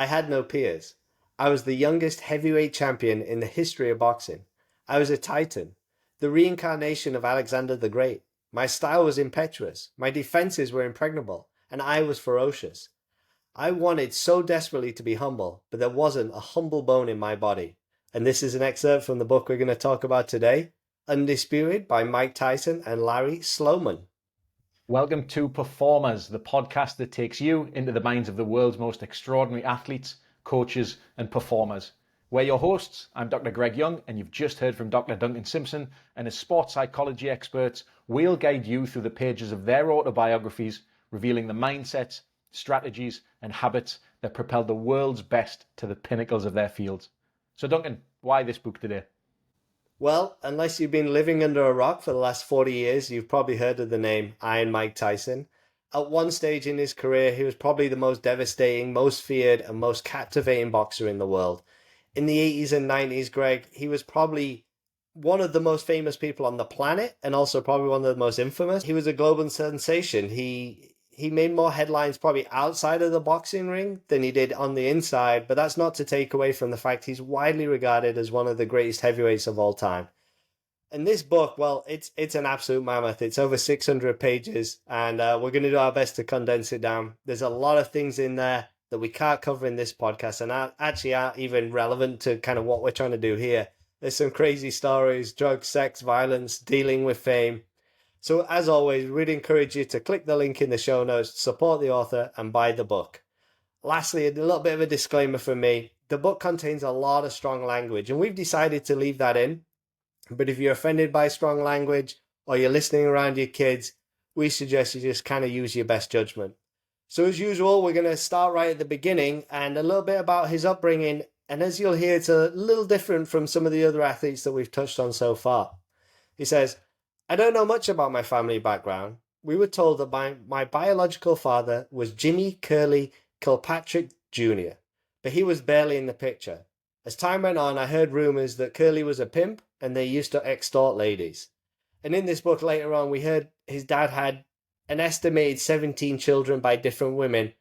I had no peers. I was the youngest heavyweight champion in the history of boxing. I was a titan, the reincarnation of Alexander the Great. My style was impetuous, my defenses were impregnable, and I was ferocious. I wanted so desperately to be humble, but there wasn't a humble bone in my body. And this is an excerpt from the book we're going to talk about today, Undisputed by Mike Tyson and Larry Sloman. Welcome to Performers, the podcast that takes you into the minds of the world's most extraordinary athletes, coaches, and performers. We're your hosts. I'm Dr. Greg Young, and you've just heard from Dr. Duncan Simpson, and as sports psychology experts, we'll guide you through the pages of their autobiographies, revealing the mindsets, strategies, and habits that propelled the world's best to the pinnacles of their fields. So Duncan, why this book today? Well, unless you've been living under a rock for the last 40 years, you've probably heard of the name Iron Mike Tyson. At one stage in his career, he was probably the most devastating, most feared, and most captivating boxer in the world. In the 80s and 90s, Greg, he was probably one of the most famous people on the planet and also probably one of the most infamous. He was a global sensation. He made more headlines probably outside of the boxing ring than he did on the inside, but that's not to take away from the fact he's widely regarded as one of the greatest heavyweights of all time. And this book, well, it's an absolute mammoth. It's over 600 pages, and we're going to do our best to condense it down. There's a lot of things in there that we can't cover in this podcast and actually aren't even relevant to kind of what we're trying to do here. There's some crazy stories, drugs, sex, violence, dealing with fame. So as always, we'd encourage you to click the link in the show notes, support the author, and buy the book. Lastly, a little bit of a disclaimer from me. The book contains a lot of strong language, and we've decided to leave that in. But if you're offended by strong language, or you're listening around your kids, we suggest you just kind of use your best judgment. So as usual, we're going to start right at the beginning and a little bit about his upbringing. And as you'll hear, it's a little different from some of the other athletes that we've touched on so far. He says, I don't know much about my family background. We were told that my biological father was Jimmy Curly Kilpatrick Jr., but he was barely in the picture. As time went on, I heard rumors that Curly was a pimp and they used to extort ladies. And in this book later on, we heard his dad had an estimated 17 children by different women.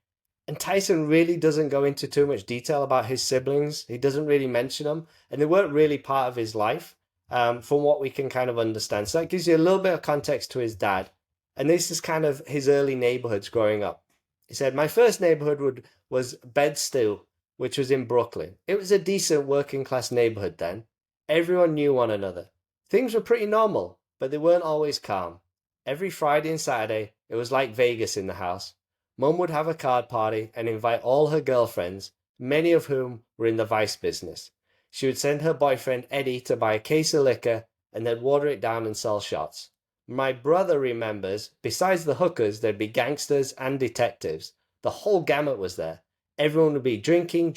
And Tyson really doesn't go into too much detail about his siblings. He doesn't really mention them, and they weren't really part of his life. From what we can kind of understand. So that gives you a little bit of context to his dad. And this is kind of his early neighborhoods growing up. He said, my first neighborhood was Bed-Stuy, which was in Brooklyn. It was a decent working class neighborhood then. Everyone knew one another. Things were pretty normal, but they weren't always calm. Every Friday and Saturday, it was like Vegas in the house. Mum would have a card party and invite all her girlfriends, many of whom were in the vice business. She would send her boyfriend Eddie to buy a case of liquor and then water it down and sell shots. My brother remembers, besides the hookers, there'd be gangsters and detectives. The whole gamut was there. Everyone would be drinking.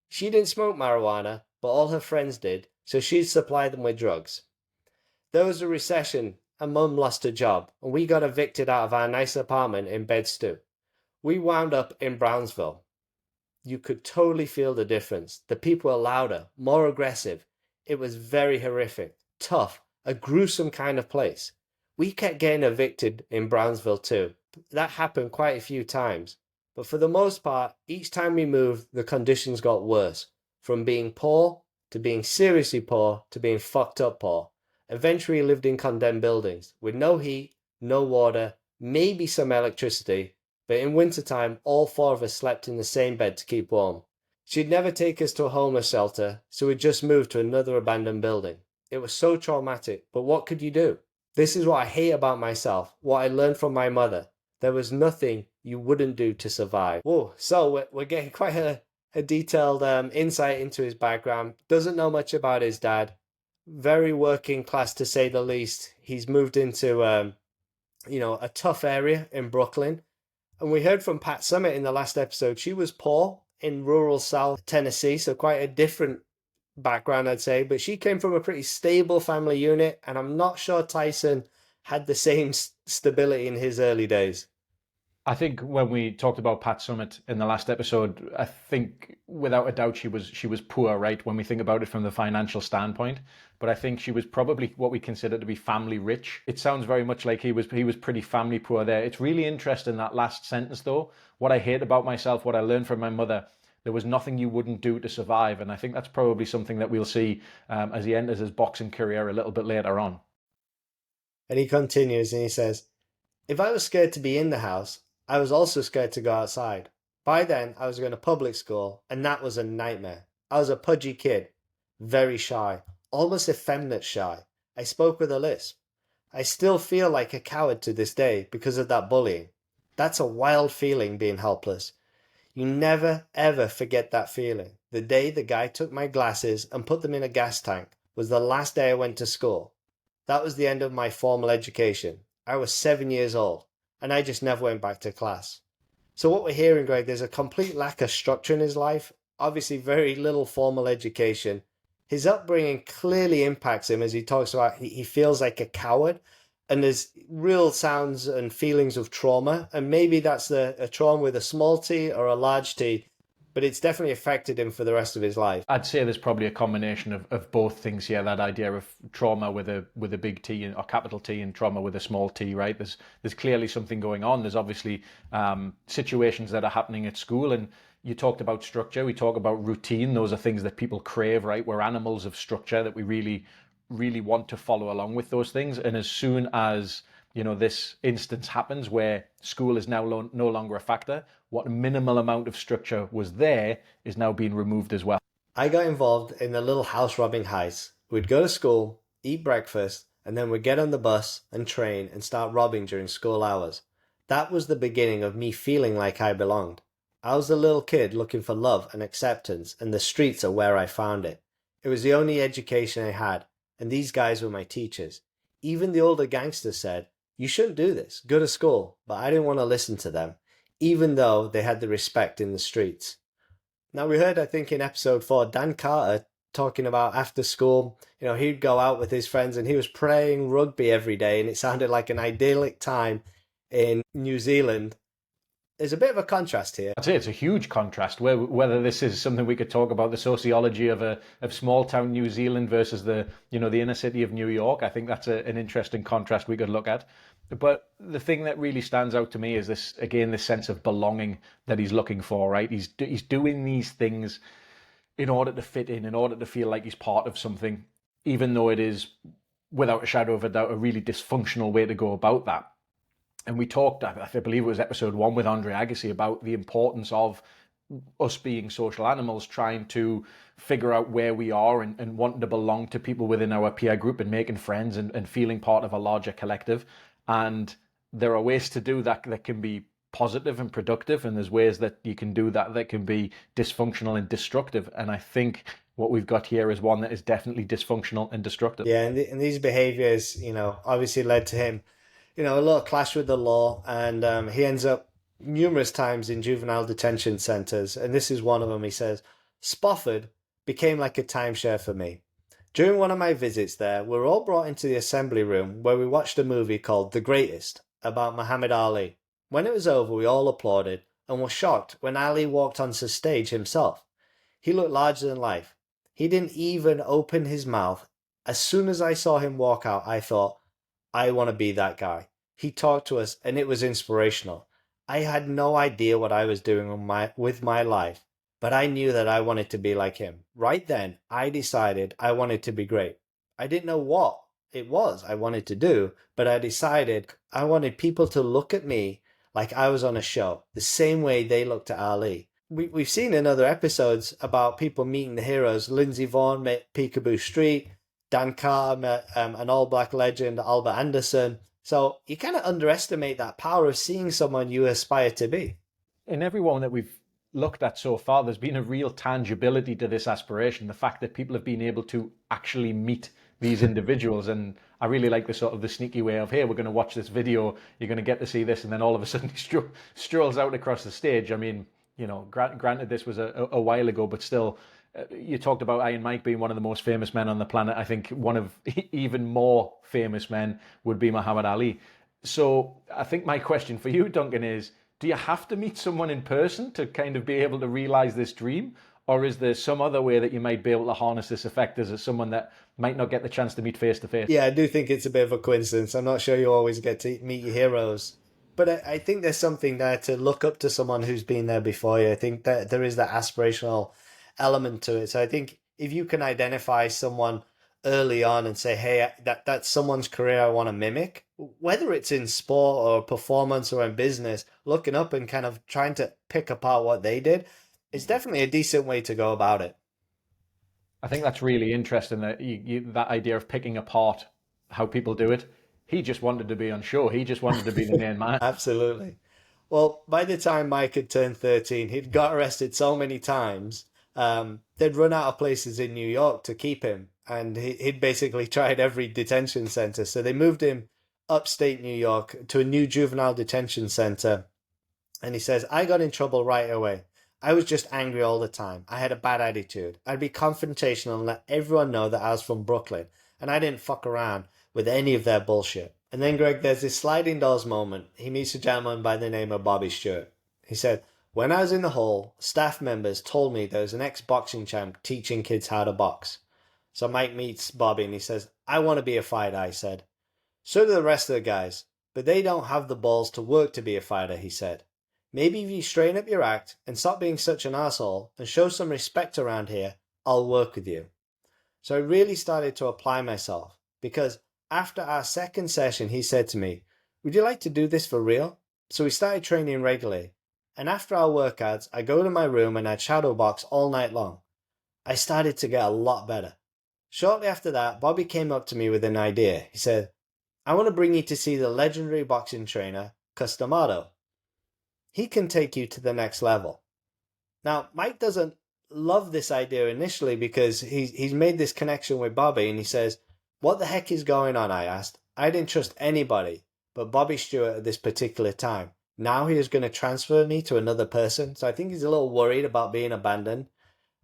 She didn't smoke marijuana, but all her friends did, so she'd supply them with drugs. There was a recession and Mum lost her job, and we got evicted out of our nice apartment in Bed-Stuy. We wound up in Brownsville. You could totally feel the difference. The people were louder, more aggressive. It was very horrific, tough, a gruesome kind of place. We kept getting evicted in Brownsville too. That happened quite a few times. But for the most part, each time we moved, the conditions got worse. From being poor, to being seriously poor, to being fucked up poor. Eventually we lived in condemned buildings, with no heat, no water, maybe some electricity, but in wintertime, all four of us slept in the same bed to keep warm. She'd never take us to a homeless shelter, so we'd just moved to another abandoned building. It was so traumatic, but what could you do? This is what I hate about myself, what I learned from my mother. There was nothing you wouldn't do to survive. Whoa, so we're getting quite a detailed insight into his background. Doesn't know much about his dad. Very working class to say the least. He's moved into a tough area in Brooklyn. And we heard from Pat Summitt in the last episode. She was poor in rural South Tennessee, so quite a different background, I'd say. But she came from a pretty stable family unit, and I'm not sure Tyson had the same stability in his early days. I think when we talked about Pat Summitt in the last episode, I think without a doubt she was poor, right? When we think about it from the financial standpoint, but I think she was probably what we consider to be family rich. It sounds very much like he was pretty family poor there. It's really interesting that last sentence though. What I hate about myself, what I learned from my mother. There was nothing you wouldn't do to survive, and I think that's probably something that we'll see as he enters his boxing career a little bit later on. And he continues and he says, if I was scared to be in the house, I was also scared to go outside. By then, I was going to public school, and that was a nightmare. I was a pudgy kid, very shy, almost effeminate shy. I spoke with a lisp. I still feel like a coward to this day because of that bullying. That's a wild feeling, being helpless. You never ever forget that feeling. The day the guy took my glasses and put them in a gas tank was the last day I went to school. That was the end of my formal education. I was 7 years old, and I just never went back to class. So what we're hearing, Greg, there's a complete lack of structure in his life, obviously very little formal education. His upbringing clearly impacts him as he talks about he feels like a coward, and there's real sounds and feelings of trauma, and maybe that's a trauma with a small t or a large t, but it's definitely affected him for the rest of his life. I'd say there's probably a combination of both things here. That idea of trauma with a big T or capital T, and trauma with a small t, right? There's clearly something going on. There's obviously situations that are happening at school, and you talked about structure. We talk about routine. Those are things that people crave, right? We're animals of structure, that we really, really want to follow along with those things. And as soon as this instance happens where school is now no longer a factor, what minimal amount of structure was there is now being removed as well. I got involved in a little house robbing heist. We'd go to school, eat breakfast, and then we'd get on the bus and train and start robbing during school hours. That was the beginning of me feeling like I belonged. I was a little kid looking for love and acceptance, and the streets are where I found it. It was the only education I had, and these guys were my teachers. Even the older gangsters said, you shouldn't do this, go to school, but I didn't want to listen to them, even though they had the respect in the streets. Now, we heard, I think, in episode 4, Dan Carter talking about after school, he'd go out with his friends and he was playing rugby every day, and it sounded like an idyllic time in New Zealand. There's a bit of a contrast here. I'd say it's a huge contrast. Whether this is something we could talk about, the sociology of small town New Zealand versus the inner city of New York. I think that's an interesting contrast we could look at. But the thing that really stands out to me is this sense of belonging that he's looking for. Right, he's doing these things in order to fit in order to feel like he's part of something, even though it is, without a shadow of a doubt, a really dysfunctional way to go about that. And we talked, I believe it was episode 1 with Andre Agassi, about the importance of us being social animals, trying to figure out where we are and wanting to belong to people within our peer group and making friends and feeling part of a larger collective. And there are ways to do that that can be positive and productive, and there's ways that you can do that can be dysfunctional and destructive. And I think what we've got here is one that is definitely dysfunctional and destructive. Yeah, and these behaviors, obviously led to him a little clash with the law, and he ends up numerous times in juvenile detention centres, and this is one of them. He says, Spofford became like a timeshare for me. During one of my visits there, we were all brought into the assembly room where we watched a movie called The Greatest about Muhammad Ali. When it was over, we all applauded and were shocked when Ali walked onto stage himself. He looked larger than life. He didn't even open his mouth. As soon as I saw him walk out, I thought, I want to be that guy. He talked to us and it was inspirational. I had no idea what I was doing with my life, but I knew that I wanted to be like him. Right then, I decided I wanted to be great. I didn't know what it was I wanted to do, but I decided I wanted people to look at me like I was on a show, the same way they looked at Ali. We've seen in other episodes about people meeting the heroes. Lindsey Vonn met Peekaboo Street. Dan Carter met an all-black legend, Albert Anderson. So you kind of underestimate that power of seeing someone you aspire to be. In everyone that we've looked at so far, there's been a real tangibility to this aspiration, the fact that people have been able to actually meet these individuals. And I really like the sneaky way of, hey, we're going to watch this video, you're going to get to see this, and then all of a sudden he strolls out across the stage. I mean, granted this was a while ago, but still, you talked about Iron Mike being one of the most famous men on the planet. I think one of even more famous men would be Muhammad Ali. So I think my question for you, Duncan, is, Do you have to meet someone in person to kind of be able to realize this dream? Or is there some other way that you might be able to harness this effect as someone that might not get the chance to meet face to face? Yeah, I do think it's a bit of a coincidence. I'm not sure you always get to meet your heroes. But I think there's something there to look up to someone who's been there before you. I think that there is that aspirational element to it. So I think if you can identify someone early on and say, hey, that's someone's career I want to mimic, whether it's in sport or performance or in business, looking up and kind of trying to pick apart what they did, it's definitely a decent way to go about it. I think that's really interesting that that idea of picking apart how people do it. He just wanted to be on show. He just wanted to be the main man. Absolutely. Well, by the time Mike had turned 13, he'd got arrested so many times, they'd run out of places in New York to keep him. And he'd basically tried every detention center. So they moved him upstate New York to a new juvenile detention center. And he says, I got in trouble right away. I was just angry all the time. I had a bad attitude. I'd be confrontational and let everyone know that I was from Brooklyn. And I didn't fuck around with any of their bullshit. And then, Greg, there's this sliding doors moment. He meets a gentleman by the name of Bobby Stewart. He said, when I was in the hall, staff members told me there was an ex-boxing champ teaching kids how to box. So Mike meets Bobby and he says, I want to be a fighter, I said. So do the rest of the guys, but they don't have the balls to work to be a fighter, he said. Maybe if you straighten up your act and stop being such an asshole and show some respect around here, I'll work with you. So I really started to apply myself because after our second session, he said to me, would you like to do this for real? So we started training regularly. And after our workouts, I go to my room and I'd shadow box all night long. I started to get a lot better. Shortly after that, Bobby came up to me with an idea. He said, I want to bring you to see the legendary boxing trainer, Cus D'Amato. He can take you to the next level. Now, Mike doesn't love this idea initially because he's made this connection with Bobby and he says, what the heck is going on, I asked. I didn't trust anybody but Bobby Stewart at this particular time. Now he is going to transfer me to another person. So I think he's a little worried about being abandoned.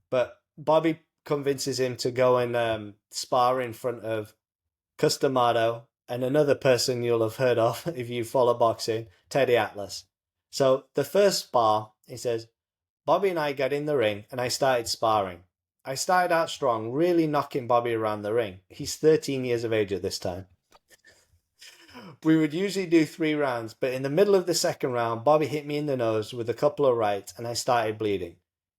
But Bobby convinces him to go and spar in front of Cus D'Amato and another person you'll have heard of if you follow boxing, Teddy Atlas. So the first spar, he says, Bobby and I got in the ring and I started sparring. I started out strong, really knocking Bobby around the ring. He's 13 years of age at this time. We would usually do 3 rounds, but in the middle of the second round, Bobby hit me in the nose with a couple of rights and I started bleeding.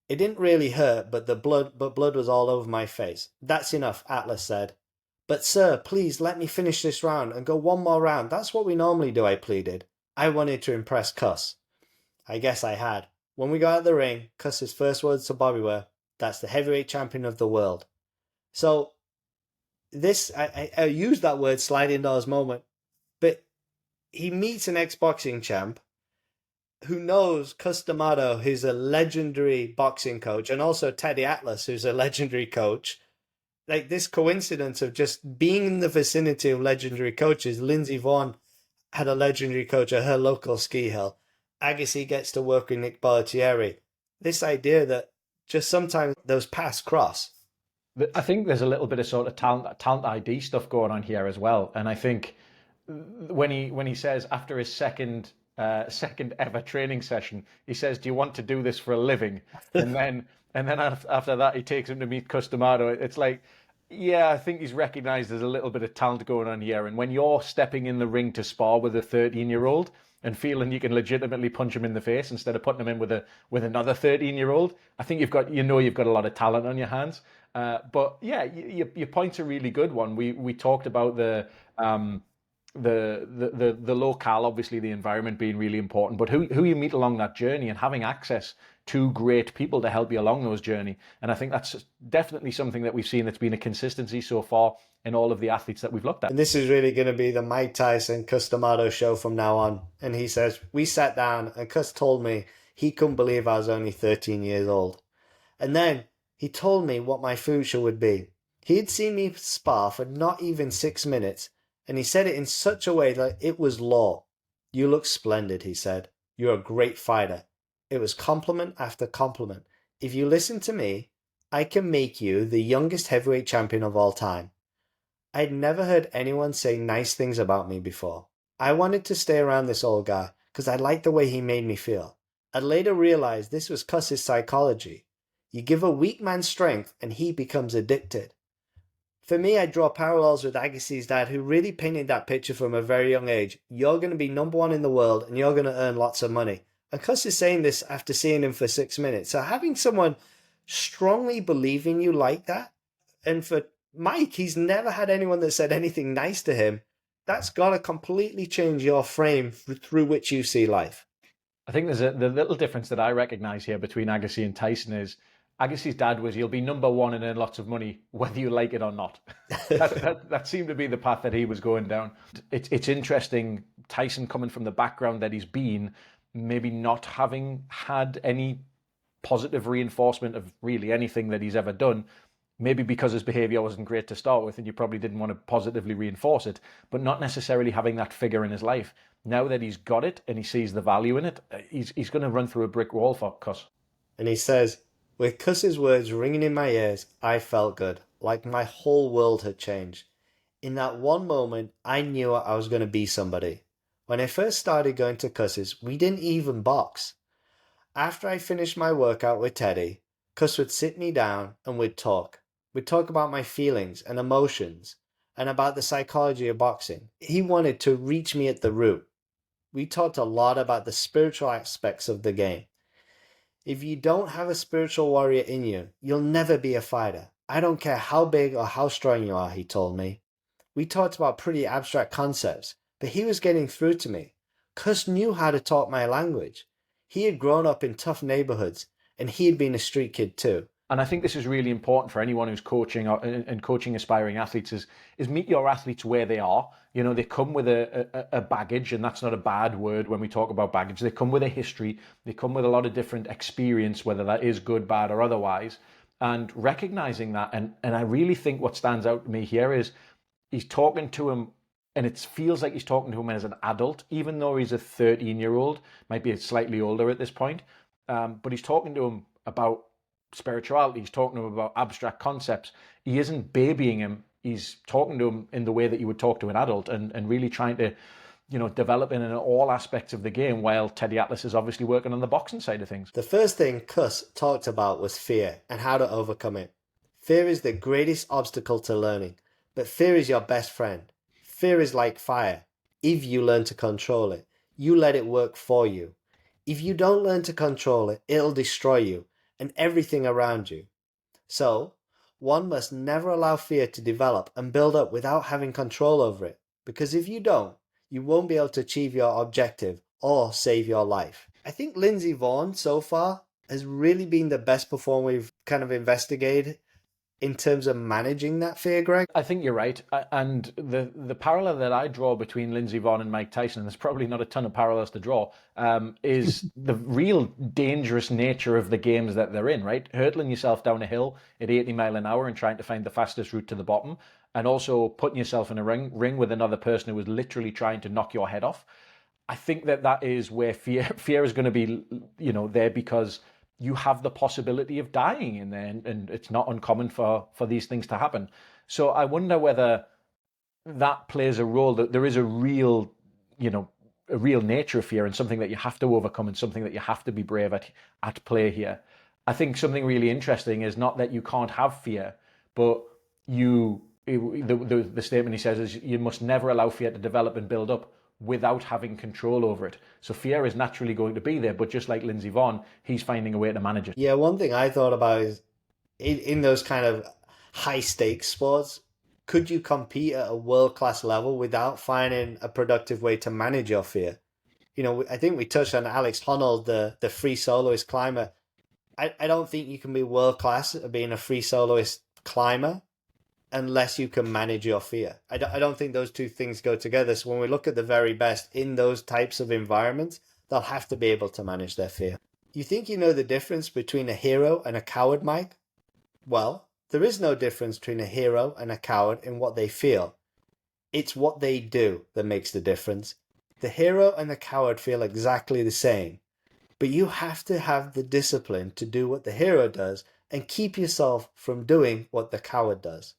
It didn't really hurt, but blood was all over my face. That's enough, Atlas said. But sir, please let me finish this round and go one more round. That's what we normally do, I pleaded. I wanted to impress Cus. I guess I had. When we got out of the ring, Cus's first words to Bobby were, that's the heavyweight champion of the world. So this, I use that word sliding doors moment, but he meets an ex-boxing champ who knows Cus D'Amato, who's a legendary boxing coach, and also Teddy Atlas, who's a legendary coach. Like this coincidence of just being in the vicinity of legendary coaches. Lindsey Vonn had a legendary coach at her local ski hill. Agassi gets to work with Nick Bollettieri. This idea that just sometimes those paths cross. I think there's a little bit of sort of talent ID stuff going on here as well. And I think when he says after his second ever training session, he says, "Do you want to do this for a living?" And then after that, he takes him to meet Cus D'Amato. It's like, yeah, I think he's recognised there's a little bit of talent going on here. And when you're stepping in the ring to spar with a 13-year-old and feeling you can legitimately punch him in the face instead of putting him in with another 13-year-old, I think you've got a lot of talent on your hands. But yeah, your point's a really good one. We talked about the locale, obviously the environment being really important, but who you meet along that journey and having access to great people to help you along those journey. And I think that's definitely something that we've seen that's been a consistency so far in all of the athletes that we've looked at. And this is really going to be the Mike Tyson Cus D'Amato show from now on. And he says, we sat down and Cus told me he couldn't believe I was only 13 years old. And then he told me what my future would be. He had seen me spar for not even 6 minutes, and he said it in such a way that it was law. You look splendid, he said. You're a great fighter. It was compliment after compliment. If you listen to me, I can make you the youngest heavyweight champion of all time. I'd never heard anyone say nice things about me before. I wanted to stay around this old guy because I liked the way he made me feel. I later realized this was Cus's psychology. You give a weak man strength and he becomes addicted. For me, I draw parallels with Agassi's dad, who really painted that picture from a very young age. You're going to be number one in the world and you're going to earn lots of money. And Cus is saying this after seeing him for 6 minutes. So having someone strongly believing you like that, and for Mike, he's never had anyone that said anything nice to him. That's got to completely change your frame through which you see life. I think there's the little difference that I recognize here between Agassi and Tyson is Agassi's dad was, you'll be number one and earn lots of money, whether you like it or not. that seemed to be the path that he was going down. It's interesting, Tyson coming from the background that he's been, maybe not having had any positive reinforcement of really anything that he's ever done, maybe because his behavior wasn't great to start with and you probably didn't want to positively reinforce it, but not necessarily having that figure in his life. Now that he's got it and he sees the value in it, he's going to run through a brick wall for Cus. And he says, with Cus's words ringing in my ears, I felt good, like my whole world had changed. In that one moment, I knew I was going to be somebody. When I first started going to Cus's, we didn't even box. After I finished my workout with Teddy, Cus would sit me down and we'd talk. We'd talk about my feelings and emotions and about the psychology of boxing. He wanted to reach me at the root. We talked a lot about the spiritual aspects of the game. If you don't have a spiritual warrior in you, you'll never be a fighter. I don't care how big or how strong you are, he told me. We talked about pretty abstract concepts, but he was getting through to me. Cus knew how to talk my language. He had grown up in tough neighborhoods, and he had been a street kid too. And I think this is really important for anyone who's coaching and coaching aspiring athletes is meet your athletes where they are. You know, they come with a baggage, and that's not a bad word when we talk about baggage. They come with a history. They come with a lot of different experience, whether that is good, bad, or otherwise. And recognizing that, and I really think what stands out to me here is he's talking to him, and it feels like he's talking to him as an adult, even though he's a 13-year-old, might be slightly older at this point. But he's talking to him about spirituality. He's talking to him about abstract concepts. He isn't babying him. He's talking to him in the way that you would talk to an adult, and really trying to, you know, develop in all aspects of the game, while Teddy Atlas is obviously working on the boxing side of things. The first thing Cus talked about was fear and how to overcome it. Fear is the greatest obstacle to learning, but fear is your best friend. Fear is like fire. If you learn to control it, you let it work for you. If you don't learn to control it, it'll destroy you and everything around you. So, one must never allow fear to develop and build up without having control over it, because if you don't, you won't be able to achieve your objective or save your life. I think Lindsey Vonn so far has really been the best performer we've kind of investigated in terms of managing that fear, Greg. I think you're right. And the parallel that I draw between Lindsey Vonn and Mike Tyson, and there's probably not a ton of parallels to draw, is the real dangerous nature of the games that they're in, right? Hurtling yourself down a hill at 80 miles an hour and trying to find the fastest route to the bottom, and also putting yourself in a ring with another person who is literally trying to knock your head off. I think that is where fear is going to be, you know, there, because you have the possibility of dying in there, and it's not uncommon for these things to happen. So I wonder whether that plays a role, that there is a real, you know, a real nature of fear and something that you have to overcome and something that you have to be brave at play here. I think something really interesting is not that you can't have fear, but the statement he says is you must never allow fear to develop and build up without having control over it. So fear is naturally going to be there, but just like Lindsey Vonn, he's finding a way to manage it. Yeah, one thing I thought about is in those kind of high stakes sports, could you compete at a world-class level without finding a productive way to manage your fear? You know, I think we touched on Alex Honnold, the free soloist climber. I don't think you can be world-class at being a free soloist climber unless you can manage your fear. I don't think those two things go together. So when we look at the very best in those types of environments, they'll have to be able to manage their fear. You think you know the difference between a hero and a coward, Mike? Well, there is no difference between a hero and a coward in what they feel. It's what they do that makes the difference. The hero and the coward feel exactly the same, but you have to have the discipline to do what the hero does and keep yourself from doing what the coward does.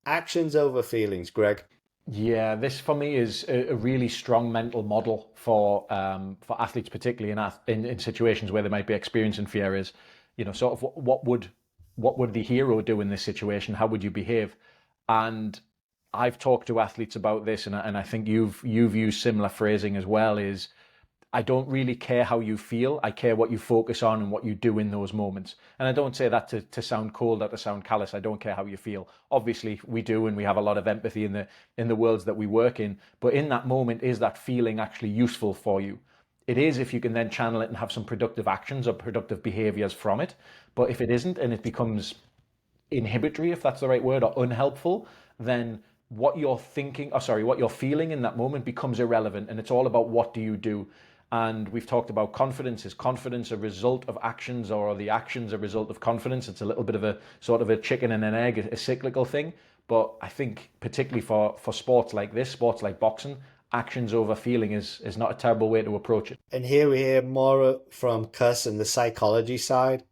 Actions over feelings, Greg. Yeah, this for me is a really strong mental model for athletes, particularly in situations where they might be experiencing fear. Is, sort of what would the hero do in this situation? How would you behave? And I've talked to athletes about this, and I think you've used similar phrasing as well. Is I don't really care how you feel. I care what you focus on and what you do in those moments. And I don't say that to sound cold or to sound callous. I don't care how you feel. Obviously, we do, and we have a lot of empathy in the worlds that we work in. But in that moment, is that feeling actually useful for you? It is if you can then channel it and have some productive actions or productive behaviors from it. But if it isn't and it becomes inhibitory, if that's the right word, or unhelpful, then what you're thinking, or sorry, what you're feeling in that moment becomes irrelevant. And it's all about what do you do. And we've talked about confidence. Is confidence a result of actions, or are the actions a result of confidence? It's a little bit of a sort of a chicken and an egg, a cyclical thing. But I think particularly for sports like this, sports like boxing, actions over feeling is not a terrible way to approach it. And here we hear more from Cus and the psychology side.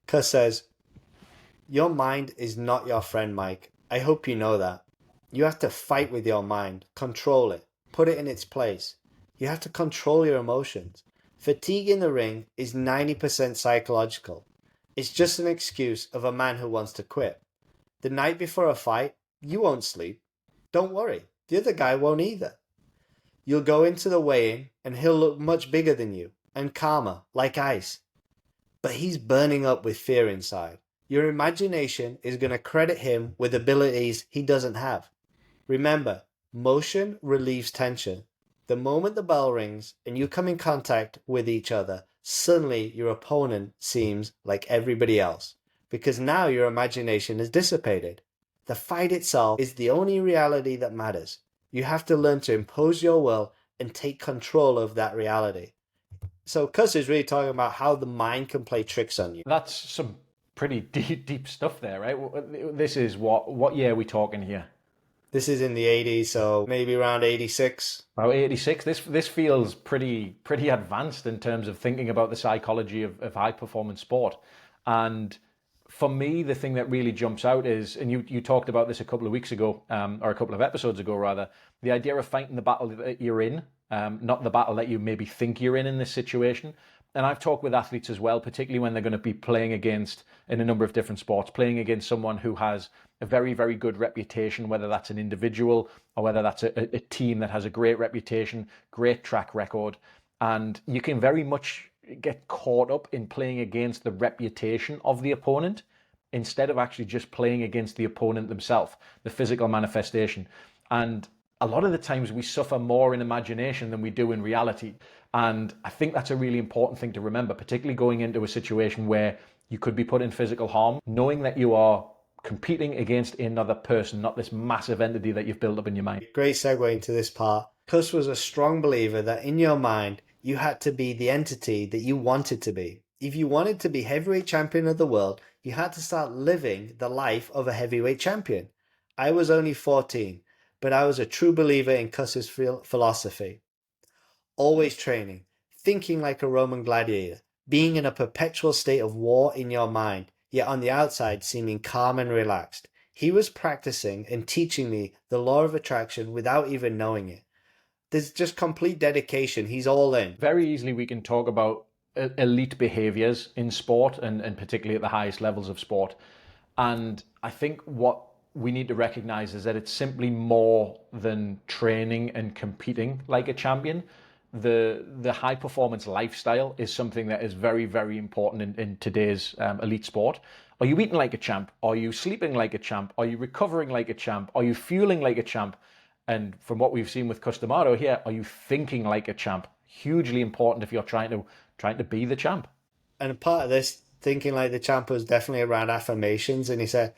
Cus says, your mind is not your friend, Mike. I hope you know that. You have to fight with your mind, control it, put it in its place. You have to control your emotions. Fatigue in the ring is 90% psychological. It's just an excuse of a man who wants to quit. The night before a fight, you won't sleep. Don't worry, the other guy won't either. You'll go into the weigh-in and he'll look much bigger than you and calmer, like ice. But he's burning up with fear inside. Your imagination is going to credit him with abilities he doesn't have. Remember, motion relieves tension. The moment the bell rings and you come in contact with each other, suddenly your opponent seems like everybody else, because now your imagination is dissipated. The fight itself is the only reality that matters. You have to learn to impose your will and take control of that reality. So Cus is really talking about how the mind can play tricks on you. That's some pretty deep stuff there, right? This is what year are we talking here? This is in the 80s, so maybe around 86. About 86. This feels pretty advanced in terms of thinking about the psychology of high performance sport. And for me, the thing that really jumps out is, and you talked about this a couple of weeks ago, or a couple of episodes ago rather, the idea of fighting the battle that you're in, not the battle that you maybe think you're in this situation. And I've talked with athletes as well, particularly when they're going to be playing against, in a number of different sports, playing against someone who has a very, very good reputation, whether that's an individual or whether that's a team that has a great reputation, great track record. And you can very much get caught up in playing against the reputation of the opponent instead of actually just playing against the opponent themselves, the physical manifestation. And a lot of the times we suffer more in imagination than we do in reality. And I think that's a really important thing to remember, particularly going into a situation where you could be put in physical harm, knowing that you are competing against another person, not this massive entity that you've built up in your mind. Great segue into this part. Cus was a strong believer that in your mind, you had to be the entity that you wanted to be. If you wanted to be heavyweight champion of the world, you had to start living the life of a heavyweight champion. I was only 14, but I was a true believer in Cus's philosophy. Always training, thinking like a Roman gladiator, being in a perpetual state of war in your mind, yet on the outside seeming calm and relaxed. He was practicing and teaching me the law of attraction without even knowing it. There's just complete dedication. He's all in. Very easily we can talk about elite behaviors in sport, and particularly at the highest levels of sport. And I think what we need to recognize is that it's simply more than training and competing like a champion. The high performance lifestyle is something that is very, very important in today's elite sport. Are you eating like a champ? Are you sleeping like a champ? Are you recovering like a champ? Are you fueling like a champ? And from what we've seen with Cus D'Amato here, are you thinking like a champ? Hugely important if you're trying to be the champ. And part of this thinking like the champ was definitely around affirmations. And he said,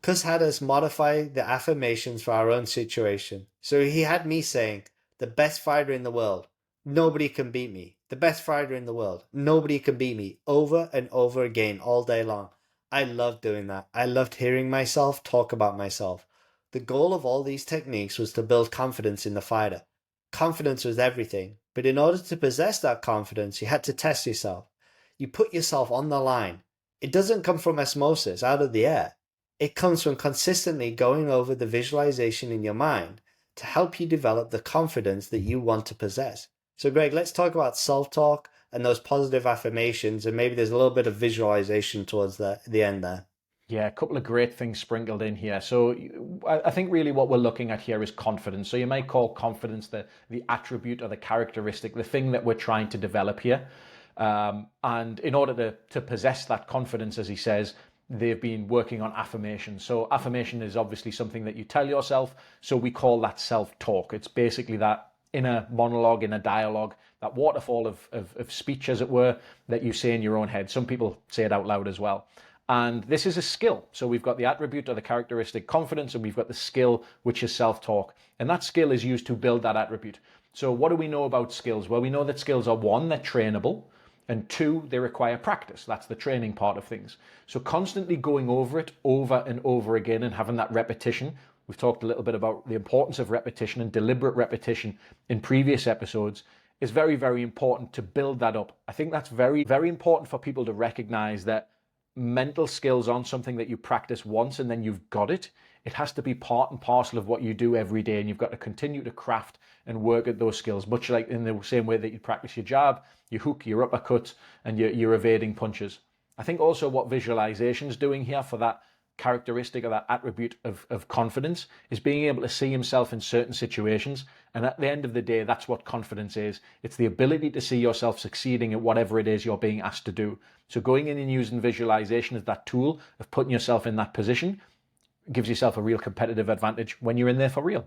Cus had us modify the affirmations for our own situation. So he had me saying, the best fighter in the world, nobody can beat me. The best fighter in the world, nobody can beat me, over and over again all day long. I loved doing that. I loved hearing myself talk about myself. The goal of all these techniques was to build confidence in the fighter. Confidence was everything, but in order to possess that confidence, you had to test yourself. You put yourself on the line. It doesn't come from osmosis, out of the air. It comes from consistently going over the visualization in your mind, to help you develop the confidence that you want to possess. So, Greg, let's talk about self-talk and those positive affirmations, and maybe there's a little bit of visualization towards the end there. Yeah, a couple of great things sprinkled in here. So I think really what we're looking at here is confidence. So you might call confidence the attribute or the characteristic, the thing that we're trying to develop here. And in order to possess that confidence, as he says, they've been working on affirmation. So affirmation is obviously something that you tell yourself. So we call that self-talk. It's basically that inner monologue, inner dialogue, that waterfall of speech, as it were, that you say in your own head. Some people say it out loud as well. And this is a skill. So we've got the attribute or the characteristic confidence, and we've got the skill, which is self-talk. And that skill is used to build that attribute. So what do we know about skills? Well, we know that skills are, one, they're trainable, and two, they require practice. That's the training part of things. So constantly going over it over and over again and having that repetition. We've talked a little bit about the importance of repetition and deliberate repetition in previous episodes. Is very, very important to build that up. I think that's very, very important for people to recognize that mental skills aren't something that you practice once and then you've got it. It has to be part and parcel of what you do every day, and you've got to continue to craft and work at those skills, much like in the same way that you practice your jab, your hook, your uppercut, and your evading punches. I think also what visualization is doing here for that characteristic or that attribute of confidence is being able to see himself in certain situations. And at the end of the day, that's what confidence is. It's the ability to see yourself succeeding at whatever it is you're being asked to do. So going in and using visualization as that tool of putting yourself in that position gives yourself a real competitive advantage when you're in there for real.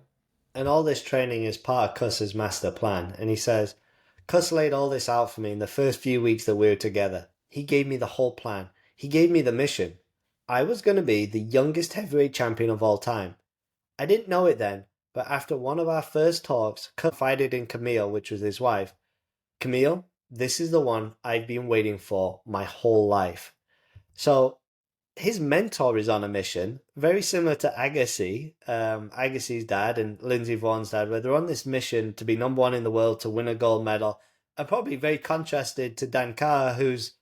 And all this training is part of Cus's master plan. And he says, Cus laid all this out for me in the first few weeks that we were together. He gave me the whole plan. He gave me the mission. I was going to be the youngest heavyweight champion of all time. I didn't know it then, but after one of our first talks, confided in Camille, which was his wife. Camille, this is the one I've been waiting for my whole life. So his mentor is on a mission, very similar to Agassi, Agassi's dad and Lindsey Vaughn's dad, where they're on this mission to be number one in the world, to win a gold medal, and probably very contrasted to Dan Carr, who's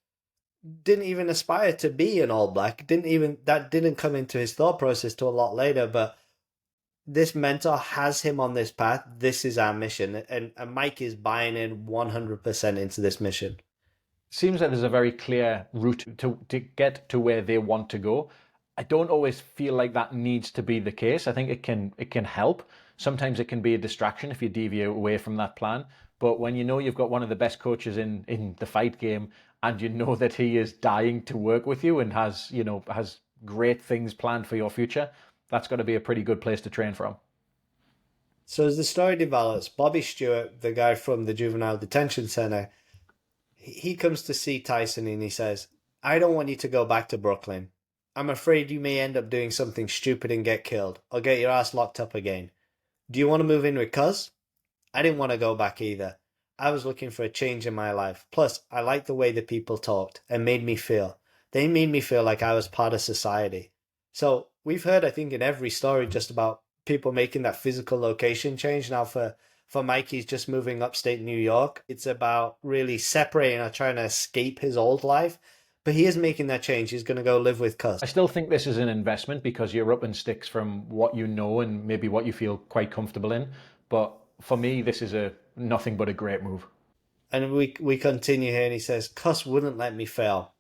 didn't even aspire to be an All Black, that didn't come into his thought process till a lot later, but this mentor has him on this path. This is our mission, and Mike is buying in 100% into this mission. Seems like there's a very clear route to get to where they want to go. I don't always feel like that needs to be the case. I think it can help. Sometimes it can be a distraction if you deviate away from that plan. But when you know you've got one of the best coaches in the fight game, and you know that he is dying to work with you and has great things planned for your future, that's got to be a pretty good place to train from. So as the story develops, Bobby Stewart, the guy from the juvenile detention center, he comes to see Tyson and he says, I don't want you to go back to Brooklyn. I'm afraid you may end up doing something stupid and get killed, or get your ass locked up again. Do you want to move in with Cuz? I didn't want to go back either. I was looking for a change in my life. Plus, I liked the way the people talked and made me feel. They made me feel like I was part of society. So we've heard, I think, in every story just about people making that physical location change. Now for Mike, he's just moving upstate New York. It's about really separating or trying to escape his old life. But he is making that change. He's going to go live with Cus. I still think this is an investment because you're up in sticks from what you know and maybe what you feel quite comfortable in. But for me, this is nothing but a great move. And we continue here, and he says, Cus wouldn't let me fail.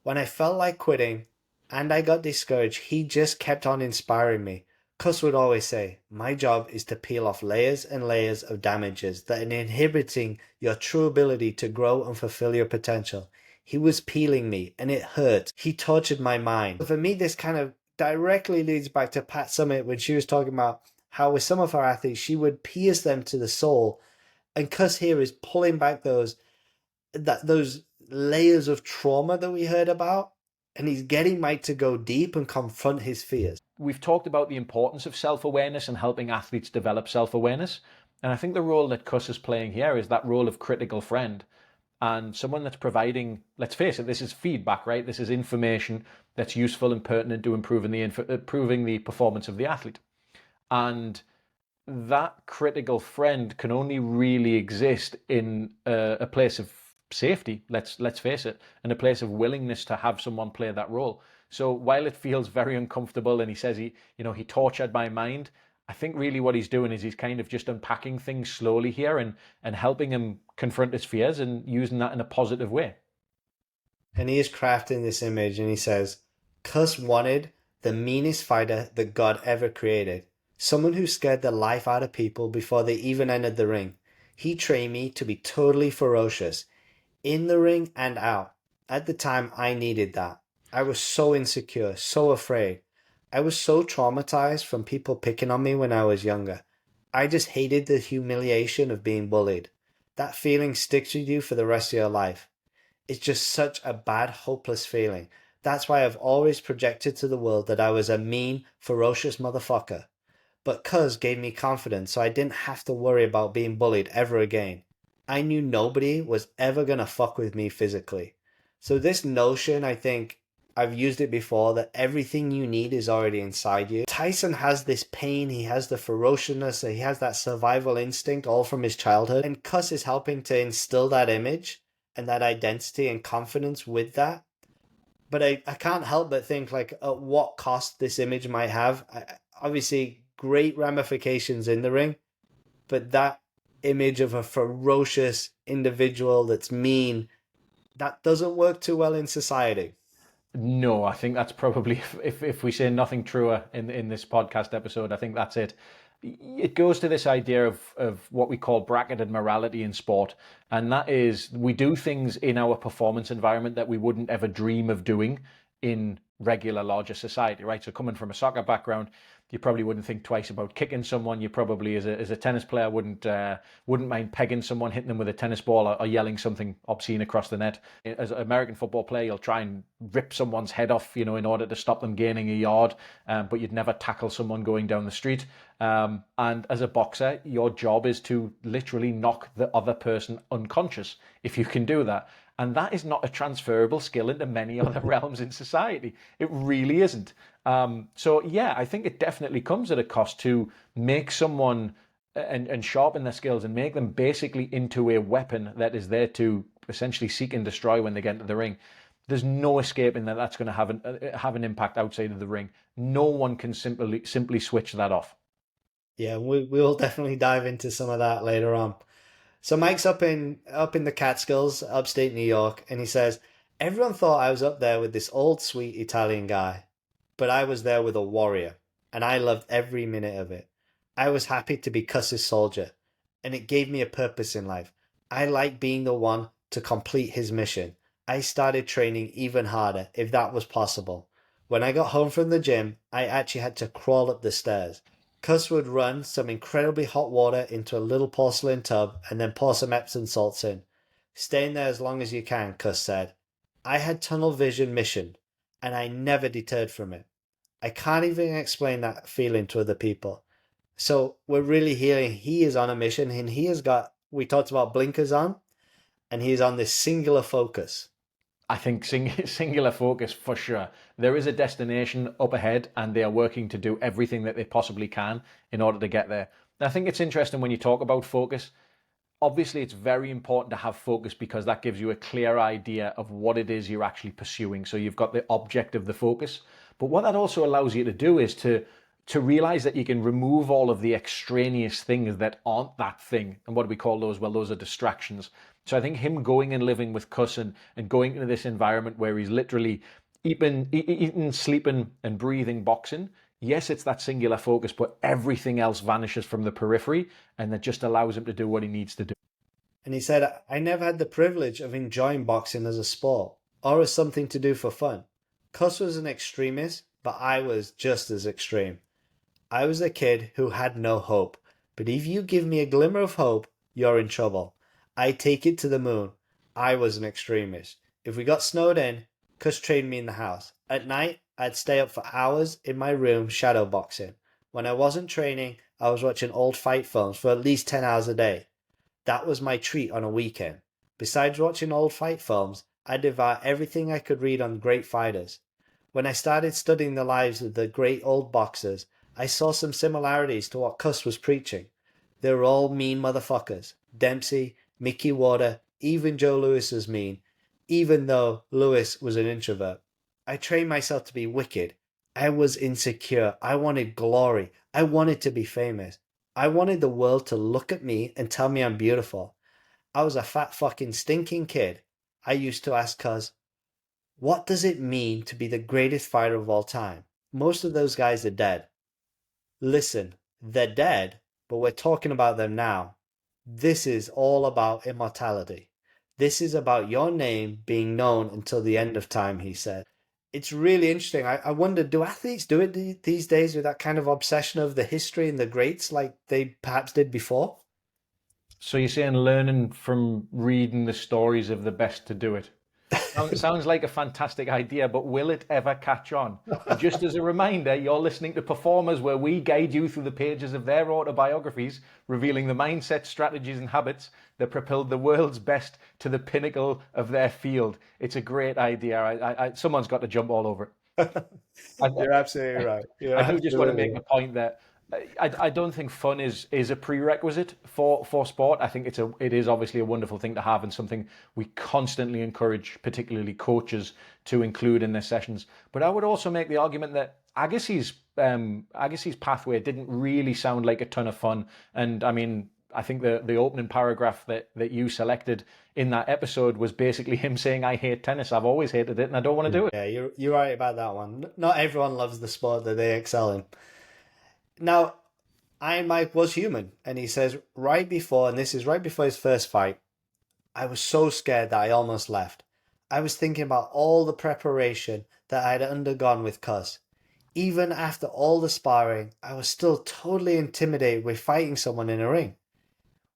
When I felt like quitting and I got discouraged, he just kept on inspiring me. Cus would always say, my job is to peel off layers and layers of damages that are inhibiting your true ability to grow and fulfill your potential. He was peeling me, and it hurt. He tortured my mind. For me, this kind of directly leads back to Pat Summitt when she was talking about how with some of her athletes, she would pierce them to the soul. And Cus here is pulling back those layers of trauma that we heard about. And he's getting Mike to go deep and confront his fears. We've talked about the importance of self-awareness and helping athletes develop self-awareness. And I think the role that Cus is playing here is that role of critical friend and someone that's providing, let's face it, this is feedback, right? This is information that's useful and pertinent to improving the performance of the athlete. And that critical friend can only really exist in a place of safety, let's face it, and a place of willingness to have someone play that role. So while it feels very uncomfortable, and he says he tortured my mind, I think really what he's doing is he's kind of just unpacking things slowly here and helping him confront his fears and using that in a positive way. And he is crafting this image and he says, Cus wanted the meanest fighter that God ever created. Someone who scared the life out of people before they even entered the ring. He trained me to be totally ferocious, in the ring and out. At the time, I needed that. I was so insecure, so afraid. I was so traumatized from people picking on me when I was younger. I just hated the humiliation of being bullied. That feeling sticks with you for the rest of your life. It's just such a bad, hopeless feeling. That's why I've always projected to the world that I was a mean, ferocious motherfucker. But Cuz gave me confidence so I didn't have to worry about being bullied ever again. I knew nobody was ever gonna fuck with me physically. So this notion, I think, I've used it before, that everything you need is already inside you. Tyson has this pain, he has the ferociousness, he has that survival instinct all from his childhood. And Cus is helping to instill that image and that identity and confidence with that. But I can't help but think, like, at what cost this image might have. Obviously, great ramifications in the ring, but that image of a ferocious individual that's mean, that doesn't work too well in society. No, I think that's probably if we say nothing truer in this podcast episode, I think that's it. It goes to this idea of what we call bracketed morality in sport, and that is we do things in our performance environment that we wouldn't ever dream of doing in regular larger society, right? So coming from a soccer background, you probably wouldn't think twice about kicking someone. You probably, as a tennis player, wouldn't mind pegging someone, hitting them with a tennis ball, or yelling something obscene across the net. As an American football player, you'll try and rip someone's head off, in order to stop them gaining a yard, but you'd never tackle someone going down the street. And as a boxer, your job is to literally knock the other person unconscious, if you can do that. And that is not a transferable skill into many other realms in society. It really isn't. So yeah, I think it definitely comes at a cost to make someone and sharpen their skills and make them basically into a weapon that is there to essentially seek and destroy when they get into the ring. There's no escaping that that's going to have an impact outside of the ring. No one can simply switch that off. Yeah, we'll definitely dive into some of that later on. So Mike's up in the Catskills, upstate New York, and he says, everyone thought I was up there with this old sweet Italian guy, but I was there with a warrior, and I loved every minute of it. I was happy to be Cus's soldier, and it gave me a purpose in life. I liked being the one to complete his mission. I started training even harder, if that was possible. When I got home from the gym, I actually had to crawl up the stairs. Cus would run some incredibly hot water into a little porcelain tub and then pour some Epsom salts in. Stay in there as long as you can, Cus said. I had tunnel vision mission, and I never deterred from it. I can't even explain that feeling to other people. So we're really hearing he is on a mission, and he has got, we talked about blinkers on, and he's on this singular focus. I think singular focus for sure. There is a destination up ahead, and they are working to do everything that they possibly can in order to get there. And I think it's interesting when you talk about focus. Obviously, it's very important to have focus because that gives you a clear idea of what it is you're actually pursuing. So you've got the object of the focus. But what that also allows you to do is to realize that you can remove all of the extraneous things that aren't that thing. And what do we call those? Well, those are distractions. So I think him going and living with Cus and going into this environment where he's literally eating, sleeping, and breathing boxing. Yes, it's that singular focus, but everything else vanishes from the periphery, and that just allows him to do what he needs to do. And he said, I never had the privilege of enjoying boxing as a sport or as something to do for fun. Cus was an extremist, but I was just as extreme. I was a kid who had no hope, but if you give me a glimmer of hope, you're in trouble. I take it to the moon. I was an extremist. If we got snowed in, Cus trained me in the house. At night, I'd stay up for hours in my room shadow boxing. When I wasn't training, I was watching old fight films for at least 10 hours a day. That was my treat on a weekend. Besides watching old fight films, I devoured everything I could read on great fighters. When I started studying the lives of the great old boxers, I saw some similarities to what Cus was preaching. They were all mean motherfuckers. Dempsey, Mickey Warder, even Joe Louis was mean, even though Louis was an introvert. I trained myself to be wicked. I was insecure. I wanted glory. I wanted to be famous. I wanted the world to look at me and tell me I'm beautiful. I was a fat fucking stinking kid. I used to ask Cuz, what does it mean to be the greatest fighter of all time? Most of those guys are dead. Listen, they're dead, but we're talking about them now. This is all about immortality. This is about your name being known until the end of time, he said. It's really interesting. I wonder, do athletes do it these days with that kind of obsession of the history and the greats like they perhaps did before? So you're saying learning from reading the stories of the best to do it? Sounds like a fantastic idea, but will it ever catch on? And just as a reminder, you're listening to Performers, where we guide you through the pages of their autobiographies, revealing the mindset, strategies, and habits that propelled the world's best to the pinnacle of their field. It's a great idea. Someone's got to jump all over it. You're absolutely right. You're I do just want to absolutely make the point that I don't think fun is a prerequisite for sport. I think it is obviously a wonderful thing to have and something we constantly encourage, particularly coaches, to include in their sessions. But I would also make the argument that Agassi's pathway didn't really sound like a ton of fun. And I mean, I think the opening paragraph that you selected in that episode was basically him saying, "I hate tennis. I've always hated it, and I don't want to do it." Yeah, you're right about that one. Not everyone loves the sport that they excel in. Now, Iron Mike was human, and he says right before, and this is right before his first fight, I was so scared that I almost left. I was thinking about all the preparation that I had undergone with Cus. Even after all the sparring, I was still totally intimidated with fighting someone in a ring.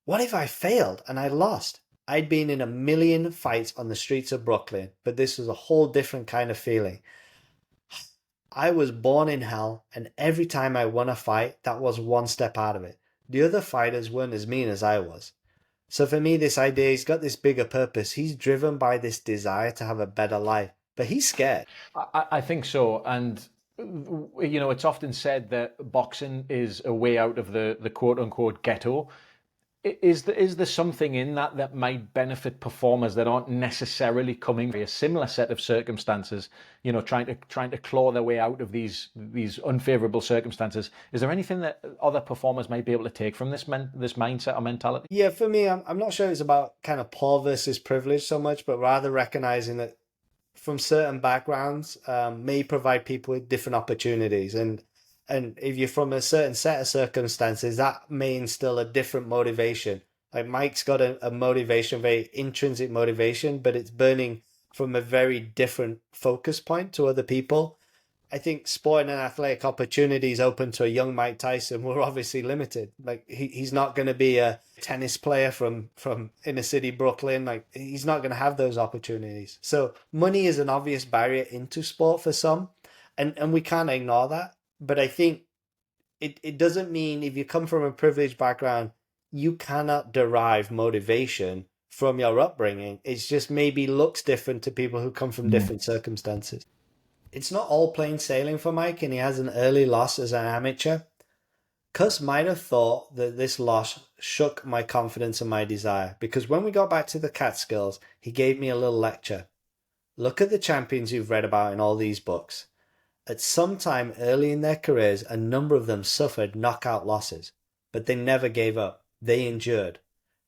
What if I failed and I lost? I'd been in a million fights on the streets of Brooklyn, but this was a whole different kind of feeling. I was born in hell, and every time I won a fight, that was one step out of it. The other fighters weren't as mean as I was. So for me, this idea, he's got this bigger purpose. He's driven by this desire to have a better life, but he's scared. I think so. And, it's often said that boxing is a way out of the quote unquote ghetto. Is there something in that might benefit performers that aren't necessarily coming from a similar set of circumstances, trying to claw their way out of these unfavorable circumstances? Is there anything that other performers might be able to take from this mindset or mentality? Yeah, for me, I'm not sure it's about kind of poor versus privilege so much, but rather recognizing that from certain backgrounds may provide people with different opportunities. And if you're from a certain set of circumstances, that may instill a different motivation. Like Mike's got a motivation, very intrinsic motivation, but it's burning from a very different focus point to other people. I think sport and athletic opportunities open to a young Mike Tyson were obviously limited. Like he's not going to be a tennis player from inner city Brooklyn. Like he's not going to have those opportunities. So money is an obvious barrier into sport for some, and we can't ignore that. But I think it doesn't mean if you come from a privileged background, you cannot derive motivation from your upbringing. It's just maybe looks different to people who come from different circumstances. It's not all plain sailing for Mike, and he has an early loss as an amateur. Cus might have thought that this loss shook my confidence and my desire, because when we got back to the Catskills, he gave me a little lecture. Look at the champions you've read about in all these books. At some time early in their careers, a number of them suffered knockout losses, but they never gave up. They endured.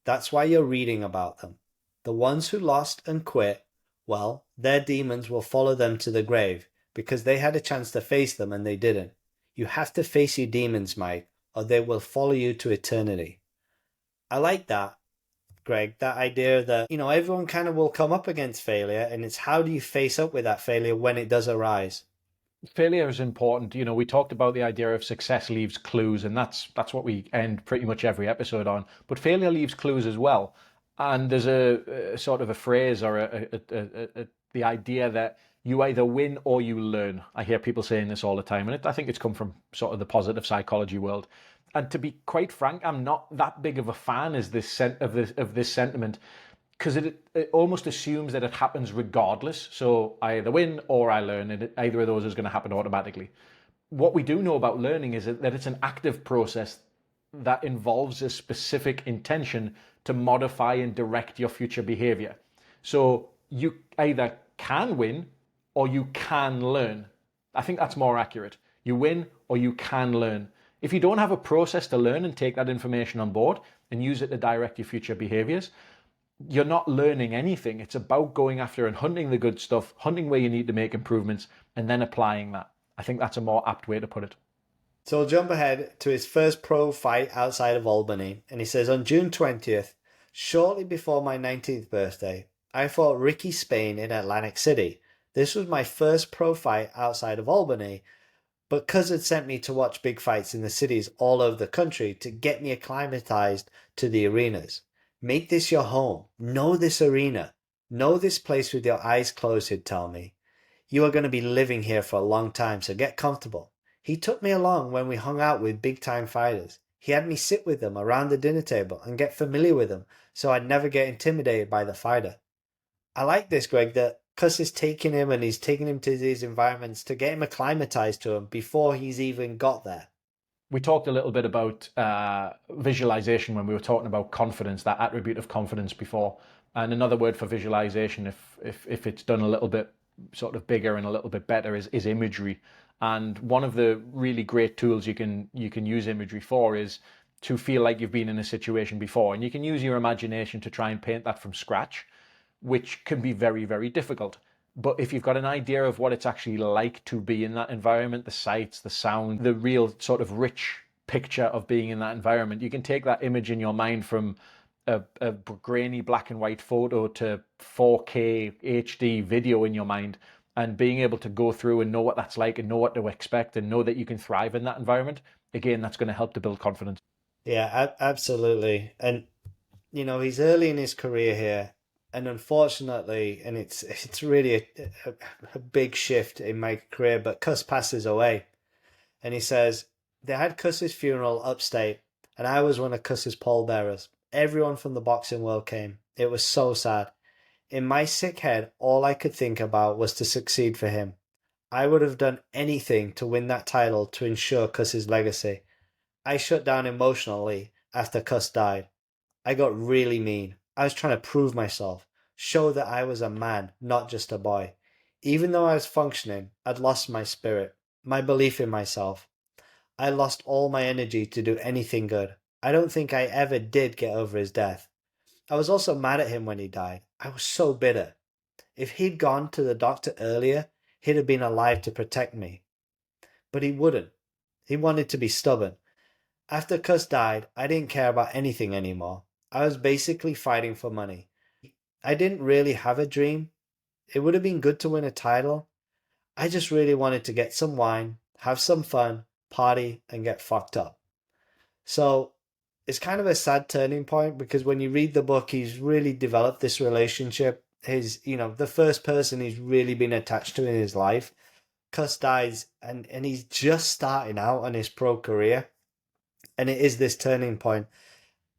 That's why you're reading about them. The ones who lost and quit, well, their demons will follow them to the grave, because they had a chance to face them and they didn't. You have to face your demons, Mike, or they will follow you to eternity. I like that, Greg, that idea that, everyone kind of will come up against failure, and it's how do you face up with that failure when it does arise? Failure is important. We talked about the idea of success leaves clues, and that's what we end pretty much every episode on. But failure leaves clues as well. And there's a sort of a phrase or the idea that you either win or you learn. I hear people saying this all the time, and I think it's come from sort of the positive psychology world. And to be quite frank, I'm not that big of a fan of this sentiment, because it almost assumes that it happens regardless. So I either win or I learn, and either of those is going to happen automatically. What we do know about learning is that it's an active process that involves a specific intention to modify and direct your future behavior. So you either can win or you can learn. I think that's more accurate. You win or you can learn. If you don't have a process to learn and take that information on board and use it to direct your future behaviors, you're not learning anything. It's about going after and hunting the good stuff, hunting where you need to make improvements, and then applying that. I think that's a more apt way to put it. So we'll jump ahead to his first pro fight outside of Albany, and he says, on June 20th, shortly before my 19th birthday, I fought Ricky Spain in Atlantic City. This was my first pro fight outside of Albany, but Cus had sent me to watch big fights in the cities all over the country to get me acclimatized to the arenas. Make this your home. Know this arena. Know this place with your eyes closed, he'd tell me. You are going to be living here for a long time, so get comfortable. He took me along when we hung out with big-time fighters. He had me sit with them around the dinner table and get familiar with them so I'd never get intimidated by the fighter. I like this, Greg, that Cus is taking him and he's taking him to these environments to get him acclimatized to them before he's even got there. We talked a little bit about visualization when we were talking about confidence, that attribute of confidence before. And another word for visualization, if it's done a little bit sort of bigger and a little bit better, is imagery. And one of the really great tools you can use imagery for is to feel like you've been in a situation before. And you can use your imagination to try and paint that from scratch, which can be very, very difficult. But if you've got an idea of what it's actually like to be in that environment, the sights, the sound, the real sort of rich picture of being in that environment, you can take that image in your mind from a grainy black and white photo to 4K HD video in your mind, and being able to go through and know what that's like and know what to expect and know that you can thrive in that environment. Again, that's going to help to build confidence. Yeah, absolutely. And, he's early in his career here. And unfortunately, and it's really a big shift in my career, but Cus passes away. And he says, they had Cus's funeral upstate, and I was one of Cus's pallbearers. Everyone from the boxing world came. It was so sad. In my sick head, all I could think about was to succeed for him. I would have done anything to win that title to ensure Cus's legacy. I shut down emotionally after Cus died. I got really mean. I was trying to prove myself, show that I was a man, not just a boy. Even though I was functioning, I'd lost my spirit, my belief in myself. I lost all my energy to do anything good. I don't think I ever did get over his death. I was also mad at him when he died. I was so bitter. If he'd gone to the doctor earlier, he'd have been alive to protect me. But he wouldn't. He wanted to be stubborn. After Cus died, I didn't care about anything anymore. I was basically fighting for money. I didn't really have a dream. It would have been good to win a title. I just really wanted to get some wine, have some fun, party, and get fucked up. So it's kind of a sad turning point because when you read the book, he's really developed this relationship. The first person he's really been attached to in his life. Cus dies and he's just starting out on his pro career. And it is this turning point.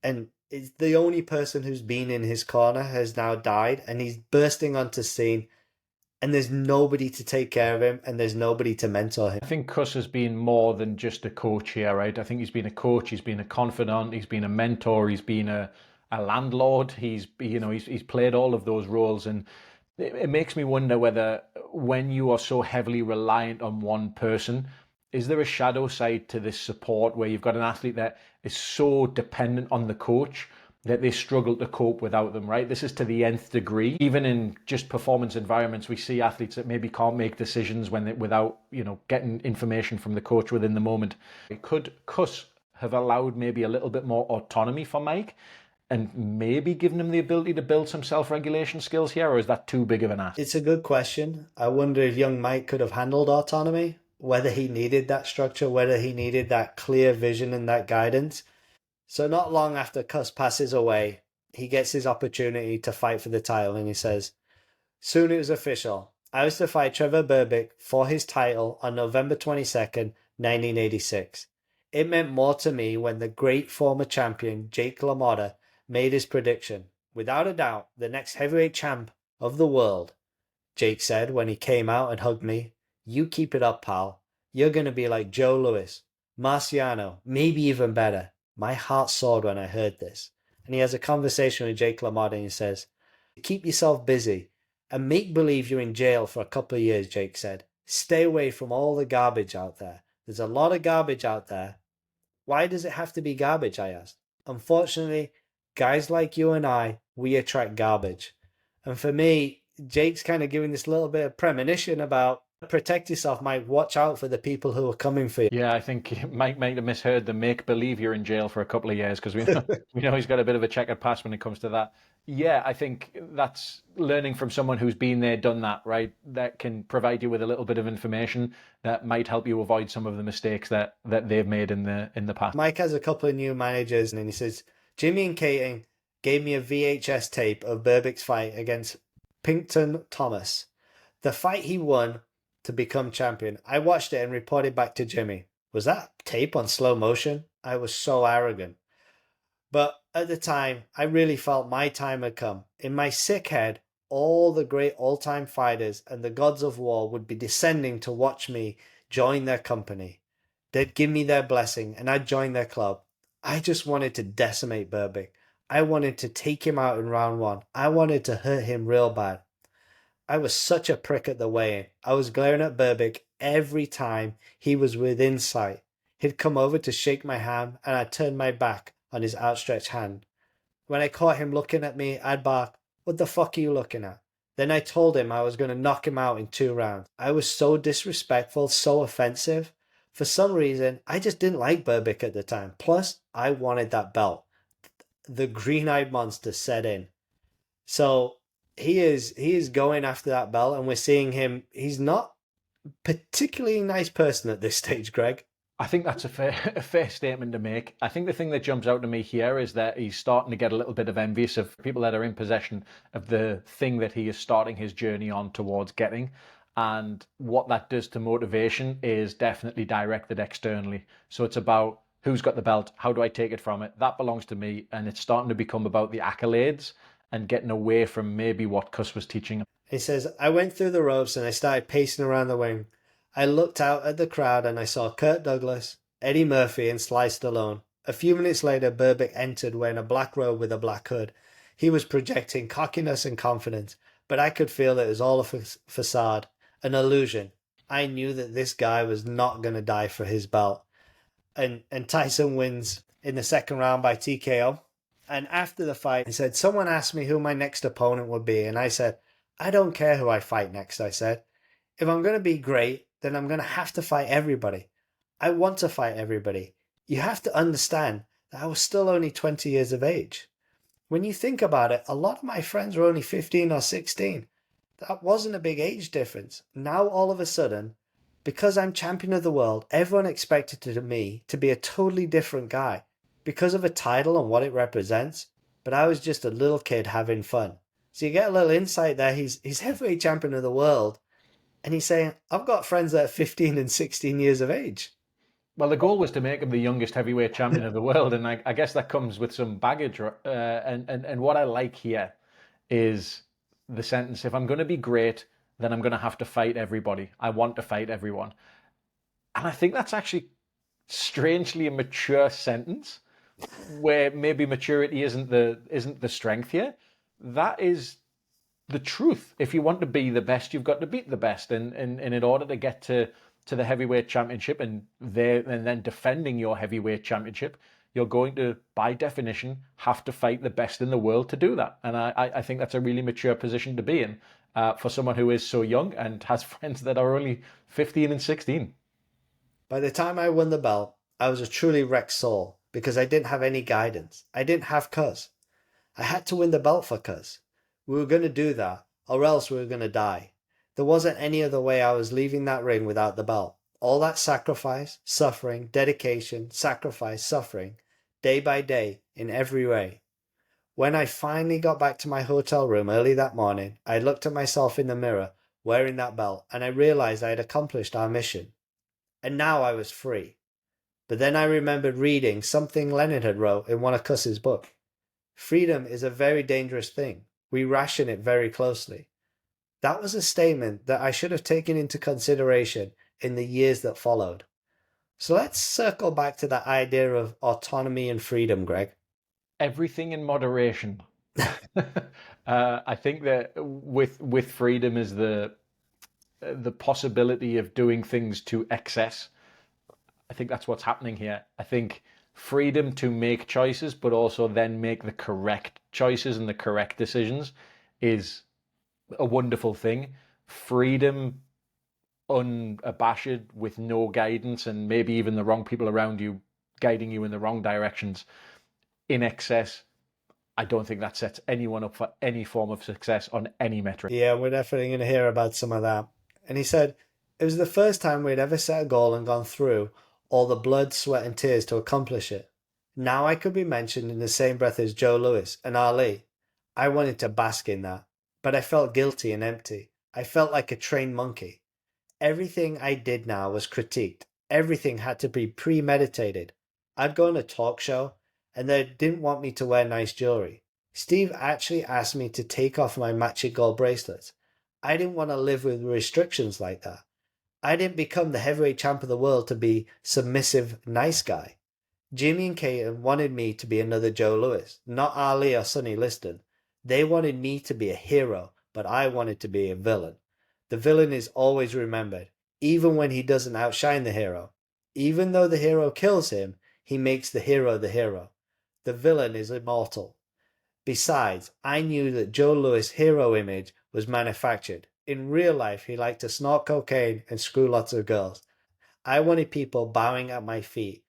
And it's the only person who's been in his corner has now died, and he's bursting onto scene, and there's nobody to take care of him, and there's nobody to mentor him. I think Cus has been more than just a coach here, right? I think he's been a coach, he's been a confidant, he's been a mentor, he's been a landlord. He's played all of those roles, and it makes me wonder whether when you are so heavily reliant on one person, is there a shadow side to this support where you've got an athlete that is so dependent on the coach that they struggle to cope without them, right? This is to the nth degree. Even in just performance environments, we see athletes that maybe can't make decisions without getting information from the coach within the moment. Could Cus have allowed maybe a little bit more autonomy for Mike and maybe given him the ability to build some self-regulation skills here, or is that too big of an ask? It's a good question. I wonder if young Mike could have handled autonomy, whether he needed that structure, whether he needed that clear vision and that guidance. So not long after Cus passes away, he gets his opportunity to fight for the title, and he says, soon it was official. I was to fight Trevor Berbick for his title on November 22nd, 1986. It meant more to me when the great former champion Jake LaMotta made his prediction. Without a doubt, the next heavyweight champ of the world, Jake said when he came out and hugged me. You keep it up, pal. You're going to be like Joe Louis, Marciano, maybe even better. My heart soared when I heard this. And he has a conversation with Jake LaMotta and he says, keep yourself busy and make believe you're in jail for a couple of years, Jake said. Stay away from all the garbage out there. There's a lot of garbage out there. Why does it have to be garbage? I asked. Unfortunately, guys like you and I, we attract garbage. And for me, Jake's kind of giving this little bit of premonition about protect yourself, Mike. Watch out for the people who are coming for you. Yeah, I think Mike might have misheard the make believe you're in jail for a couple of years because we know he's got a bit of a checkered past when it comes to that. Yeah, I think that's learning from someone who's been there, done that, right? That can provide you with a little bit of information that might help you avoid some of the mistakes that they've made in the past. Mike has a couple of new managers, and he says Jimmy and Kating gave me a VHS tape of Berbick's fight against Pinkton Thomas, the fight he won to become champion. I watched it and reported back to Jimmy. Was that tape on slow motion? I was so arrogant. But at the time, I really felt my time had come. In my sick head, all the great all-time fighters and the gods of war would be descending to watch me join their company. They'd give me their blessing and I'd join their club. I just wanted to decimate Berbick. I wanted to take him out in round one. I wanted to hurt him real bad. I was such a prick at the weigh-in. I was glaring at Berbick every time he was within sight. He'd come over to shake my hand and I'd turn my back on his outstretched hand. When I caught him looking at me, I'd bark, "What the fuck are you looking at?" Then I told him I was going to knock him out in 2 rounds. I was so disrespectful, so offensive. For some reason, I just didn't like Berbick at the time. Plus, I wanted that belt. The green-eyed monster set in. So he is going after that belt, and we're seeing him. He's not particularly nice person at this stage, Greg. I think that's a fair statement to make. I think the thing that jumps out to me here is that he's starting to get a little bit of envious of people that are in possession of the thing that he is starting his journey on towards getting. And what that does to motivation is definitely directed externally. So it's about who's got the belt, how do I take it from it? That belongs to me. And it's starting to become about the accolades and getting away from maybe what Cus was teaching him. He says, I went through the ropes and I started pacing around the ring. I looked out at the crowd and I saw Kurt Douglas, Eddie Murphy, and Sly Stallone. A few minutes later, Berbick entered wearing a black robe with a black hood. He was projecting cockiness and confidence, but I could feel it was all a facade, an illusion. I knew that this guy was not going to die for his belt. And Tyson wins in the second round by TKO. And after the fight, he said, someone asked me who my next opponent would be. And I said, I don't care who I fight next, I said. If I'm going to be great, then I'm going to have to fight everybody. I want to fight everybody. You have to understand that I was still only 20 years of age. When you think about it, a lot of my friends were only 15 or 16. That wasn't a big age difference. Now, all of a sudden, because I'm champion of the world, everyone expected me to be a totally different guy because of a title and what it represents. But I was just a little kid having fun. So you get a little insight there. He's heavyweight champion of the world. And he's saying, I've got friends that are 15 and 16 years of age. Well, the goal was to make him the youngest heavyweight champion of the world, and I guess that comes with some baggage. And what I like here is the sentence: "If I'm going to be great, then I'm going to have to fight everybody. I want to fight everyone." And I think that's actually strangely a mature sentence, where maybe maturity isn't the strength here. That is the truth. If you want to be the best, you've got to beat the best, and in order to get to the heavyweight championship and then defending your heavyweight championship, you're going to, by definition, have to fight the best in the world to do that. And I think that's a really mature position to be in for someone who is so young and has friends that are only 15 and 16. By the time I won the belt, I was a truly wrecked soul because I didn't have any guidance. I didn't have Cus. I had to win the belt for Cus. We were going to do that, or else we were going to die. There wasn't any other way I was leaving that ring without the belt. All that sacrifice, suffering, dedication, sacrifice, suffering, day by day, in every way. When I finally got back to my hotel room early that morning, I looked at myself in the mirror, wearing that belt, and I realized I had accomplished our mission. And now I was free. But then I remembered reading something Leonard had wrote in one of Cus's books. Freedom is a very dangerous thing. We ration it very closely. That was a statement that I should have taken into consideration in the years that followed. So let's circle back to that idea of autonomy and freedom, Greg. Everything in moderation. I think that with freedom is the possibility of doing things to excess. I think that's what's happening here. I think freedom to make choices, but also then make the correct choices and the correct decisions is a wonderful thing. Freedom unabashed with no guidance and maybe even the wrong people around you guiding you in the wrong directions in excess, I don't think that sets anyone up for any form of success on any metric. Yeah, we're definitely going to hear about some of that. And he said it was the first time we'd ever set a goal and gone through all the blood, sweat, and tears to accomplish it. Now I could be mentioned in the same breath as Joe Louis and Ali. I wanted to bask in that, but I felt guilty and empty. I felt like a trained monkey. Everything I did now was critiqued. Everything had to be premeditated. I'd go on a talk show and they didn't want me to wear nice jewelry. Steve actually asked me to take off my matching gold bracelets. I didn't want to live with restrictions like that. I didn't become the heavyweight champ of the world to be submissive nice guy. Jimmy and Caton wanted me to be another Joe Louis, not Ali or Sonny Liston. They wanted me to be a hero, but I wanted to be a villain. The villain is always remembered, even when he doesn't outshine the hero. Even though the hero kills him, he makes the hero the hero. The villain is immortal. Besides, I knew that Joe Louis' hero image was manufactured. In real life, he liked to snort cocaine and screw lots of girls. I wanted people bowing at my feet.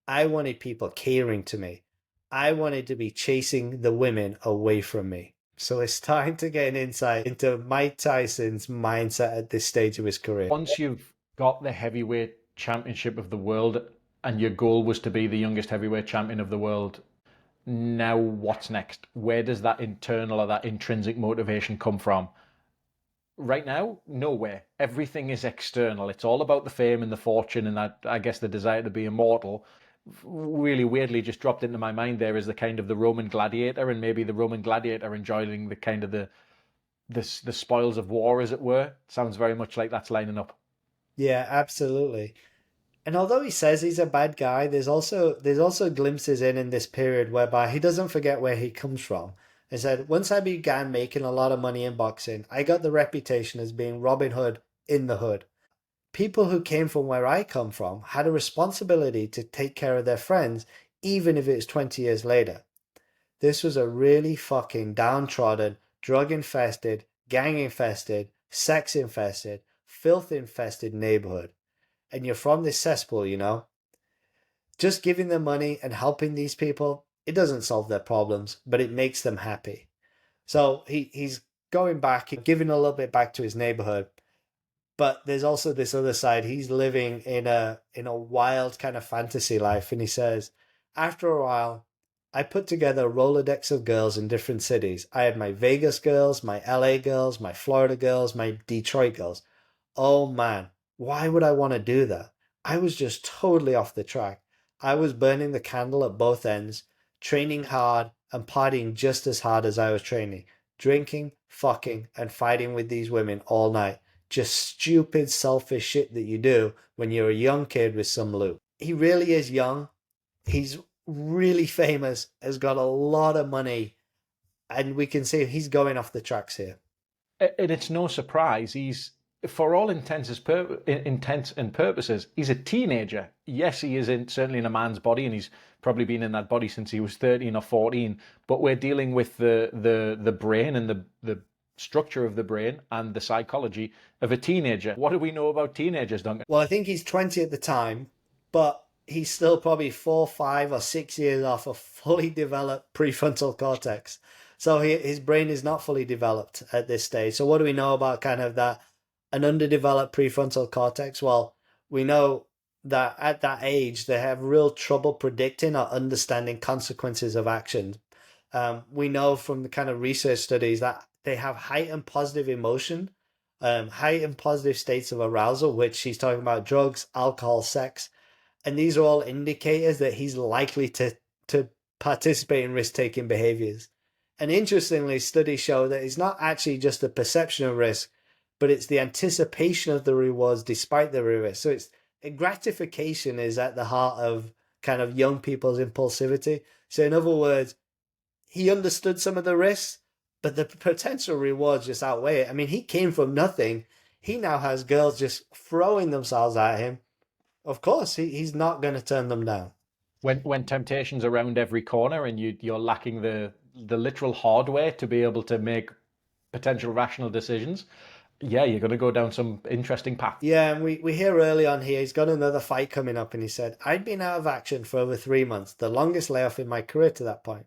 I wanted people catering to me. I wanted to be chasing the women away from me. So it's time to get an insight into Mike Tyson's mindset at this stage of his career. Once you've got the heavyweight championship of the world and your goal was to be the youngest heavyweight champion of the world, now what's next? Where does that internal or that intrinsic motivation come from? Right now, nowhere. Everything is external. It's all about the fame and the fortune and that, I guess, the desire to be immortal. Really weirdly just dropped into my mind there is the kind of the Roman gladiator, and maybe the Roman gladiator enjoying the kind of the spoils of war, as it were. Sounds very much like that's lining up. Yeah, absolutely. And although he says he's a bad guy, there's also glimpses in this period whereby he doesn't forget where he comes from. He said, once I began making a lot of money in boxing, I got the reputation as being Robin Hood in the hood. People who came from where I come from had a responsibility to take care of their friends, even if it was 20 years later. This was a really fucking downtrodden, drug infested, gang infested, sex infested, filth infested neighborhood. And you're from this cesspool, you know? Just giving them money and helping these people, it doesn't solve their problems, but it makes them happy. So he's going back, giving a little bit back to his neighborhood. But there's also this other side. He's living in a wild kind of fantasy life. And he says, after a while, I put together a Rolodex of girls in different cities. I had my Vegas girls, my LA girls, my Florida girls, my Detroit girls. Oh man, why would I want to do that? I was just totally off the track. I was burning the candle at both ends, training hard and partying just as hard as I was training, drinking, fucking, and fighting with these women all night. Just stupid, selfish shit that you do when you're a young kid with some loot. He really is young. He's really famous, has got a lot of money, and we can see he's going off the tracks here. And it's no surprise he's, for all intents and purposes, he's a teenager. Yes, he is certainly in a man's body, and he's probably been in that body since he was 13 or 14. But we're dealing with the brain and the structure of the brain and the psychology of a teenager. What do we know about teenagers, Duncan? Well, I think he's 20 at the time, but he's still probably 4, 5, or 6 years off a fully developed prefrontal cortex. So his brain is not fully developed at this stage. So what do we know about kind of that, an underdeveloped prefrontal cortex? Well, we know that at that age, they have real trouble predicting or understanding consequences of actions. We know from the kind of research studies that they have heightened positive emotion, heightened positive states of arousal, which he's talking about drugs, alcohol, sex. And these are all indicators that he's likely to participate in risk-taking behaviors. And interestingly, studies show that it's not actually just the perception of risk, but it's the anticipation of the rewards despite the risk. So it's gratification is at the heart of kind of young people's impulsivity. So in other words, he understood some of the risks, but the potential rewards just outweigh it. I mean, he came from nothing. He now has girls just throwing themselves at him. Of course, he's not going to turn them down. When temptation's around every corner and you're lacking the literal hardware to be able to make potential rational decisions, yeah, you're going to go down some interesting paths. Yeah, and we hear early on here he's got another fight coming up, and he said, I'd been out of action for over 3 months, the longest layoff in my career to that point.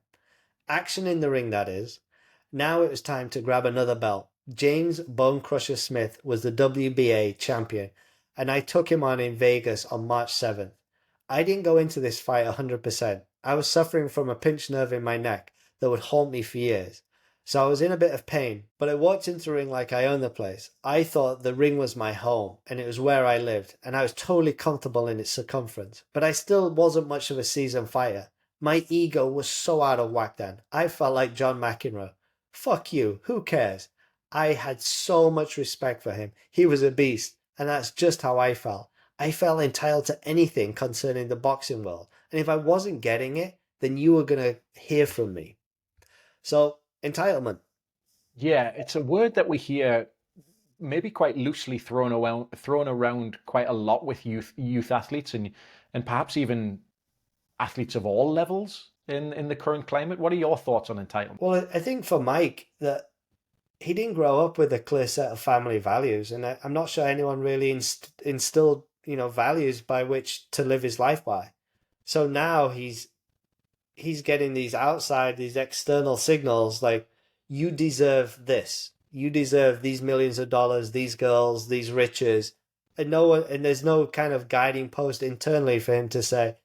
Action in the ring, that is. Now it was time to grab another belt. James Bone Crusher Smith was the WBA champion, and I took him on in Vegas on March 7th. I didn't go into this fight 100%. I was suffering from a pinched nerve in my neck that would haunt me for years. So I was in a bit of pain, but I walked into the ring like I owned the place. I thought the ring was my home, and it was where I lived, and I was totally comfortable in its circumference. But I still wasn't much of a seasoned fighter. My ego was so out of whack then. I felt like John McEnroe. Fuck you, who cares? I had so much respect for him. He was a beast, and that's just how I felt. I felt entitled to anything concerning the boxing world, and if I wasn't getting it, then you were going to hear from me. So, entitlement. Yeah, it's a word that we hear maybe quite loosely thrown around quite a lot with youth athletes and perhaps even athletes of all levels in the current climate. What are your thoughts on entitlement? Well, I think for Mike, that he didn't grow up with a clear set of family values, and I'm not sure anyone really instilled, values by which to live his life by. So now he's getting these external signals like, you deserve this, you deserve these millions of dollars, these girls, these riches, and there's no kind of guiding post internally for him to say,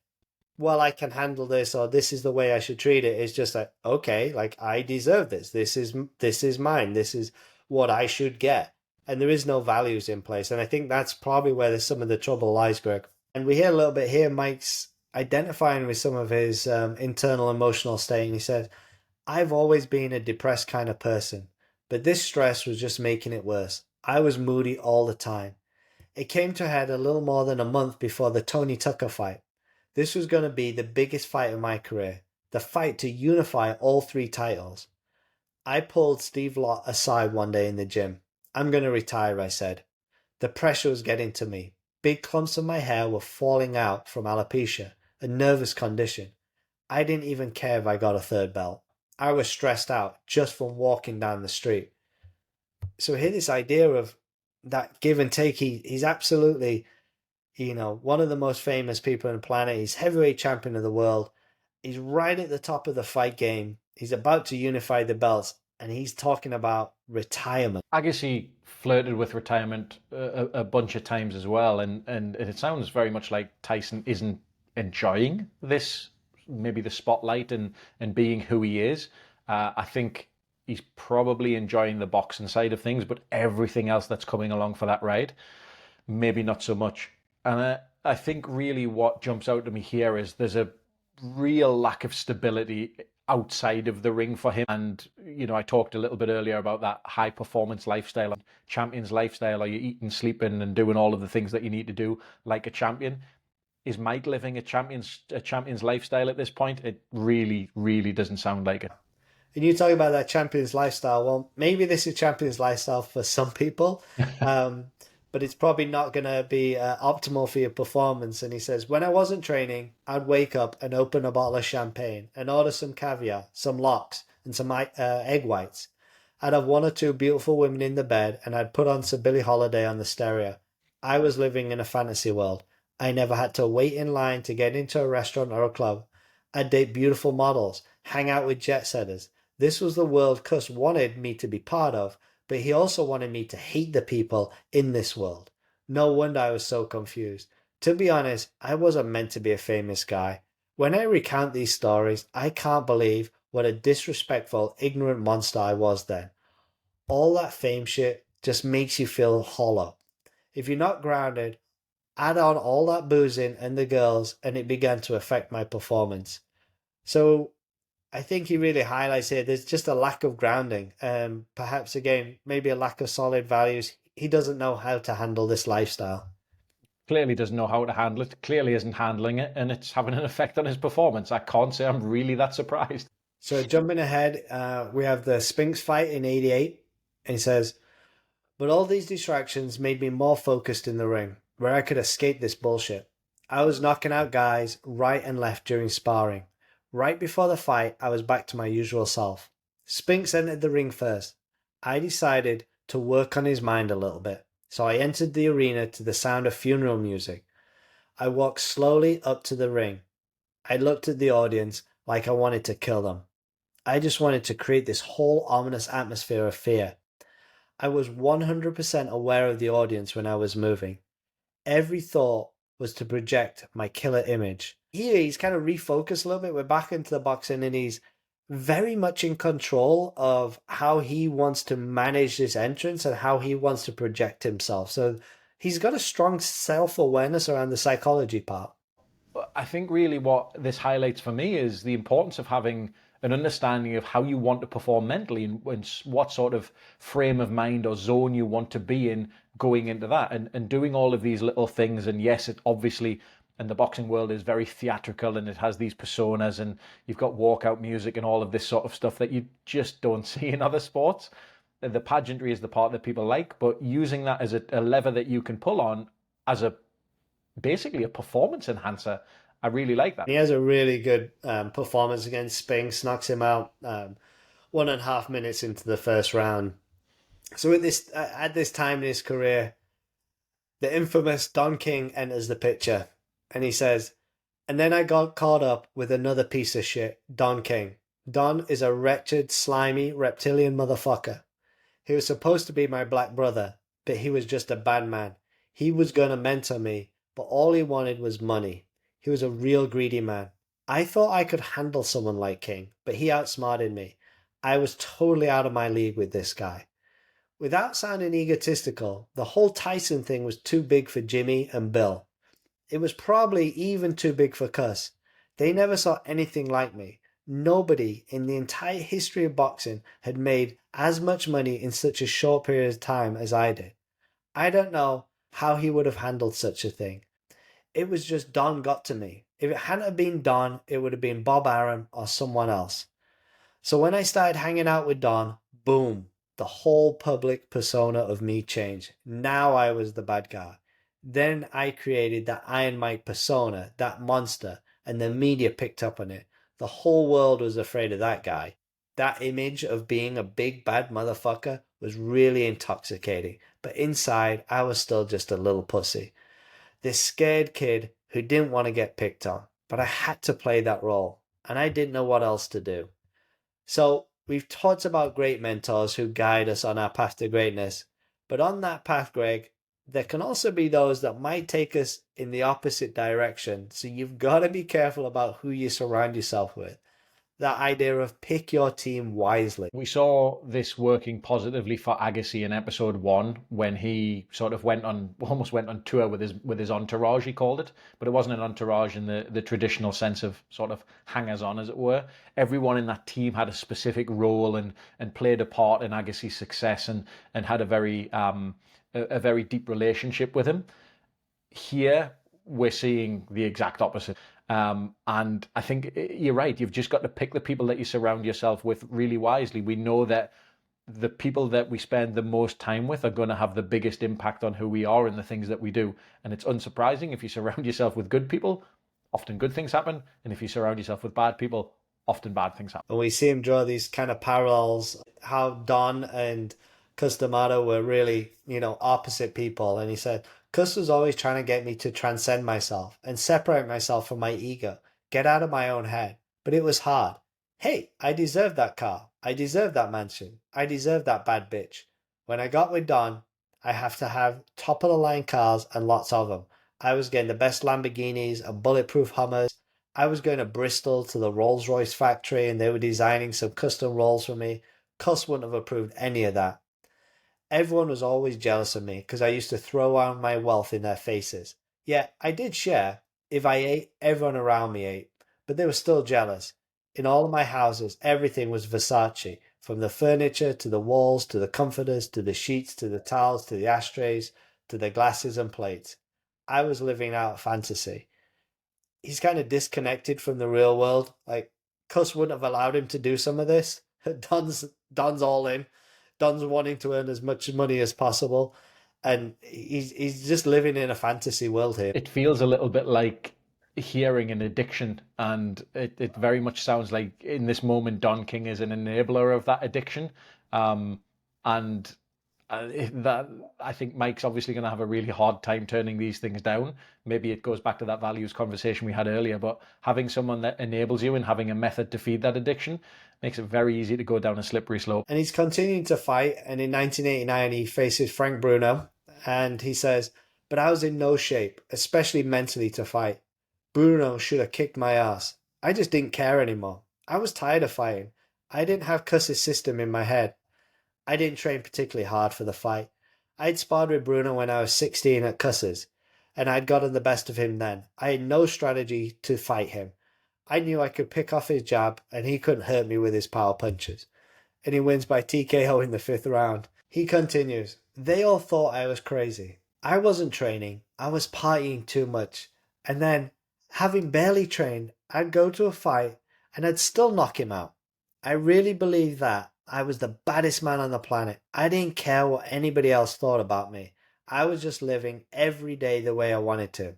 well, I can handle this, or this is the way I should treat it. It's just like, okay, like I deserve this. This is mine. This is what I should get. And there is no values in place. And I think that's probably where some of the trouble lies, Greg. And we hear a little bit here, Mike's identifying with some of his internal emotional state. And he said, I've always been a depressed kind of person, but this stress was just making it worse. I was moody all the time. It came to a head a little more than a month before the Tony Tucker fight. This was going to be the biggest fight of my career, the fight to unify all three titles. I pulled Steve Lott aside one day in the gym. I'm going to retire, I said. The pressure was getting to me. Big clumps of my hair were falling out from alopecia, a nervous condition. I didn't even care if I got a third belt. I was stressed out just from walking down the street. So here, this idea of that give and take, he's absolutely, one of the most famous people on the planet. He's heavyweight champion of the world. He's right at the top of the fight game. He's about to unify the belts, and he's talking about retirement. I guess he flirted with retirement a bunch of times as well, and it sounds very much like Tyson isn't enjoying this, maybe the spotlight and being who he is. I think he's probably enjoying the boxing side of things, but everything else that's coming along for that ride, maybe not so much. And I think really what jumps out to me here is there's a real lack of stability outside of the ring for him. And, I talked a little bit earlier about that high performance lifestyle, champion's lifestyle. Are you eating, sleeping, and doing all of the things that you need to do like a champion? Is Mike living a champion's lifestyle at this point? It really, really doesn't sound like it. And you talk about that champion's lifestyle. Well, maybe this is champion's lifestyle for some people, but it's probably not going to be optimal for your performance. And he says, when I wasn't training, I'd wake up and open a bottle of champagne and order some caviar, some lox, and some egg whites. I'd have one or two beautiful women in the bed, and I'd put on some Billie Holiday on the stereo. I was living in a fantasy world. I never had to wait in line to get into a restaurant or a club. I'd date beautiful models, hang out with jet setters. This was the world Cus wanted me to be part of, but he also wanted me to hate the people in this world. No wonder I was so confused. To be honest, I wasn't meant to be a famous guy. When I recount these stories, I can't believe what a disrespectful, ignorant monster I was then. All that fame shit just makes you feel hollow. If you're not grounded, add on all that boozing and the girls, and it began to affect my performance. So I think he really highlights here there's just a lack of grounding. Perhaps, again, maybe a lack of solid values. He doesn't know how to handle this lifestyle. Clearly doesn't know how to handle it, clearly isn't handling it, and it's having an effect on his performance. I can't say I'm really that surprised. So jumping ahead, we have the Spinks fight in '88. And he says, But all these distractions made me more focused in the ring, where I could escape this bullshit. I was knocking out guys right and left during sparring. Right before the fight, I was back to my usual self. Spinks entered the ring first. I decided to work on his mind a little bit, so I entered the arena to the sound of funeral music. I walked slowly up to the ring. I looked at the audience like I wanted to kill them. I just wanted to create this whole ominous atmosphere of fear. I was 100% aware of the audience when I was moving. Every thought was to project my killer image. Here he's kind of refocused a little bit. We're back into the boxing and he's very much in control of how he wants to manage this entrance and how he wants to project himself. So he's got a strong self-awareness around the psychology part. I think really what this highlights for me is the importance of having an understanding of how you want to perform mentally and what sort of frame of mind or zone you want to be in going into that and doing all of these little things. And yes, it obviously, and the boxing world is very theatrical and it has these personas and you've got walkout music and all of this sort of stuff that you just don't see in other sports. The pageantry is the part that people like, but using that as a lever that you can pull on as a basically a performance enhancer. I really like that. He has a really good performance against Spinks, knocks him out 1.5 minutes into the first round. So at this time in his career, the infamous Don King enters the picture, and he says, "And then I got caught up with another piece of shit, Don King. Don is a wretched, slimy, reptilian motherfucker. He was supposed to be my black brother, but he was just a bad man. He was gonna mentor me, but all he wanted was money. He was a real greedy man. I thought I could handle someone like King, but he outsmarted me. I was totally out of my league with this guy." Without sounding egotistical, the whole Tyson thing was too big for Jimmy and Bill. It was probably even too big for Cus. They never saw anything like me. Nobody in the entire history of boxing had made as much money in such a short period of time as I did. I don't know how he would have handled such a thing. It was just Don got to me. If it hadn't been Don, it would have been Bob Arum or someone else. So when I started hanging out with Don, boom, the whole public persona of me changed. Now I was the bad guy. Then I created that Iron Mike persona, that monster, and the media picked up on it. The whole world was afraid of that guy. That image of being a big bad motherfucker was really intoxicating. But inside, I was still just a little pussy. This scared kid who didn't want to get picked on. But I had to play that role, and I didn't know what else to do. So we've talked about great mentors who guide us on our path to greatness. But on that path, Greg, there can also be those that might take us in the opposite direction. So you've got to be careful about who you surround yourself with. That idea of pick your team wisely. We saw this working positively for Agassi in episode 1 when he sort of almost went on tour with his entourage, he called it, but it wasn't an entourage in the traditional sense of sort of hangers on, as it were. Everyone in that team had a specific role and played a part in Agassi's success and had a very deep relationship with him. Here we're seeing the exact opposite. And I think you're right. You've just got to pick the people that you surround yourself with really wisely. We know that the people that we spend the most time with are going to have the biggest impact on who we are and the things that we do. And it's unsurprising if you surround yourself with good people, often good things happen. And if you surround yourself with bad people, often bad things happen. And we see him draw these kind of parallels, how Don and Cus D'Amato were really, opposite people. And he said, Cus was always trying to get me to transcend myself and separate myself from my ego, get out of my own head. But it was hard. Hey, I deserve that car. I deserve that mansion. I deserve that bad bitch. When I got with Don, I have to have top of the line cars and lots of them. I was getting the best Lamborghinis and bulletproof Hummers. I was going to Bristol to the Rolls Royce factory and they were designing some custom rolls for me. Cus wouldn't have approved any of that. Everyone was always jealous of me because I used to throw out my wealth in their faces. Yeah, I did share. If I ate, everyone around me ate. But they were still jealous. In all of my houses, everything was Versace. From the furniture to the walls to the comforters to the sheets to the towels to the ashtrays to the glasses and plates. I was living out fantasy. He's kind of disconnected from the real world. Like, Cus wouldn't have allowed him to do some of this. Don's all in. Don's wanting to earn as much money as possible, and he's just living in a fantasy world here. It feels a little bit like hearing an addiction, and it very much sounds like in this moment Don King is an enabler of that addiction. And that I think Mike's obviously going to have a really hard time turning these things down. Maybe it goes back to that values conversation we had earlier, but having someone that enables you and having a method to feed that addiction makes it very easy to go down a slippery slope. And he's continuing to fight, and in 1989 he faces Frank Bruno, and he says, "But I was in no shape, especially mentally, to fight. Bruno should have kicked my ass. I just didn't care anymore. I was tired of fighting. I didn't have Cus's system in my head. I didn't train particularly hard for the fight. I'd sparred with Bruno when I was 16 at Cus's, and I'd gotten the best of him then. I had no strategy to fight him. I knew I could pick off his jab, and he couldn't hurt me with his power punches." And he wins by TKO in the 5th round. He continues, "They all thought I was crazy. I wasn't training. I was partying too much. And then, having barely trained, I'd go to a fight and I'd still knock him out. I really believed that I was the baddest man on the planet. I didn't care what anybody else thought about me. I was just living every day the way I wanted to.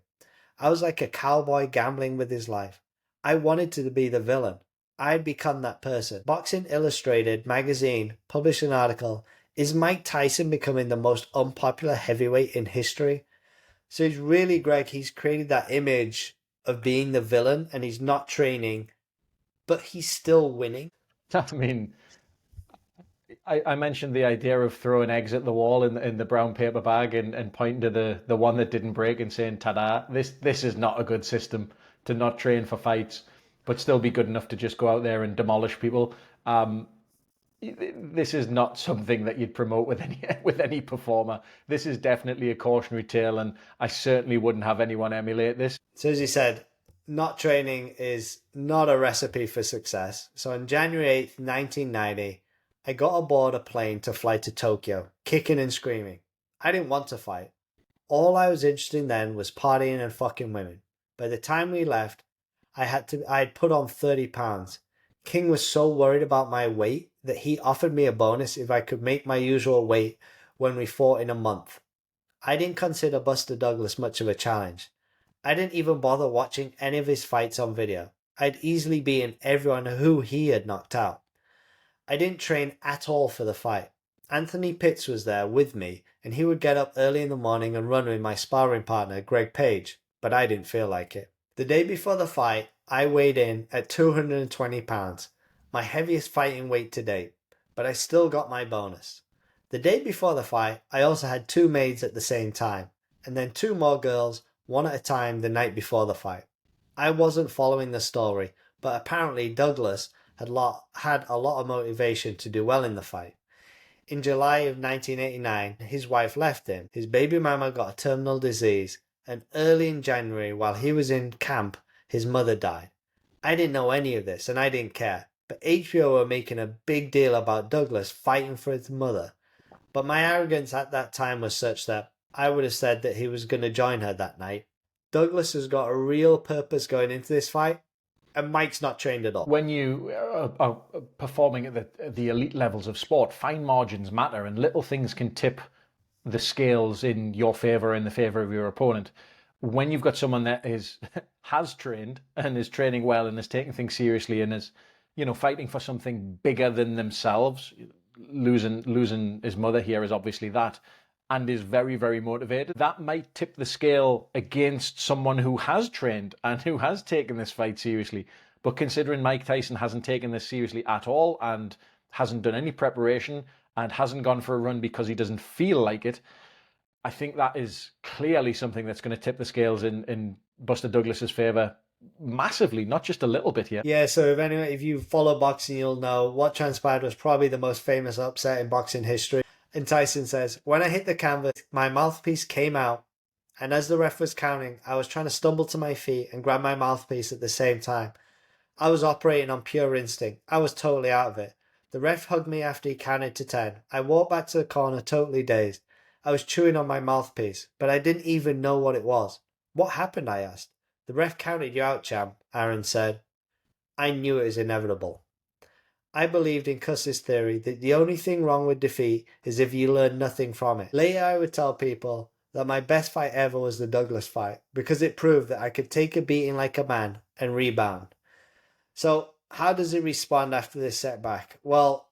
I was like a cowboy gambling with his life. I wanted to be the villain. I'd become that person." Boxing Illustrated magazine published an article, "Is Mike Tyson becoming the most unpopular heavyweight in history?" So he's really, Greg, he's created that image of being the villain, and he's not training, but he's still winning. I mean, I mentioned the idea of throwing eggs at the wall in the brown paper bag and pointing to the one that didn't break and saying, "Ta-da, this is not a good system to not train for fights, but still be good enough to just go out there and demolish people." This is not something that you'd promote with any performer. This is definitely a cautionary tale, and I certainly wouldn't have anyone emulate this. So as you said, not training is not a recipe for success. So on January 8th, 1990, I got aboard a plane to fly to Tokyo, kicking and screaming. I didn't want to fight. All I was interested in then was partying and fucking women. By the time we left, I had put on 30 pounds. King was so worried about my weight that he offered me a bonus if I could make my usual weight when we fought in a month. I didn't consider Buster Douglas much of a challenge. I didn't even bother watching any of his fights on video. I'd easily beaten everyone who he had knocked out. I didn't train at all for the fight. Anthony Pitts was there with me, and he would get up early in the morning and run with my sparring partner, Greg Page, but I didn't feel like it. The day before the fight, I weighed in at 220 pounds, my heaviest fighting weight to date, but I still got my bonus. The day before the fight, I also had 2 maids at the same time, and then 2 more girls, one at a time the night before the fight. I wasn't following the story, but apparently Douglas had a lot of motivation to do well in the fight. In July of 1989, his wife left him. His baby mama got a terminal disease, and early in January, while he was in camp, his mother died. I didn't know any of this, and I didn't care, but HBO were making a big deal about Douglas fighting for his mother. But my arrogance at that time was such that I would have said that he was going to join her that night. Douglas has got a real purpose going into this fight, and Mike's not trained at all. When you are performing at the elite levels of sport, fine margins matter, and little things can tip the scales in your favor, in the favor of your opponent. When you've got someone that has trained and is training well and is taking things seriously and is, fighting for something bigger than themselves, losing his mother here is obviously that, and is very, very motivated, that might tip the scale against someone who has trained and who has taken this fight seriously. But considering Mike Tyson hasn't taken this seriously at all and hasn't done any preparation and hasn't gone for a run because he doesn't feel like it, I think that is clearly something that's going to tip the scales in Buster Douglas's favor massively, not just a little bit here. Yeah, so if you follow boxing, you'll know what transpired was probably the most famous upset in boxing history. And Tyson says, "When I hit the canvas, my mouthpiece came out, and as the ref was counting, I was trying to stumble to my feet and grab my mouthpiece at the same time. I was operating on pure instinct. I was totally out of it. The ref hugged me after he counted to 10. I walked back to the corner totally dazed. I was chewing on my mouthpiece, but I didn't even know what it was. What happened?" I asked. "The ref counted you out, champ," Aaron said. "I knew it was inevitable." I believed in Cus's theory that the only thing wrong with defeat is if you learn nothing from it. Later, I would tell people that my best fight ever was the Douglas fight because it proved that I could take a beating like a man and rebound. So, how does he respond after this setback? Well,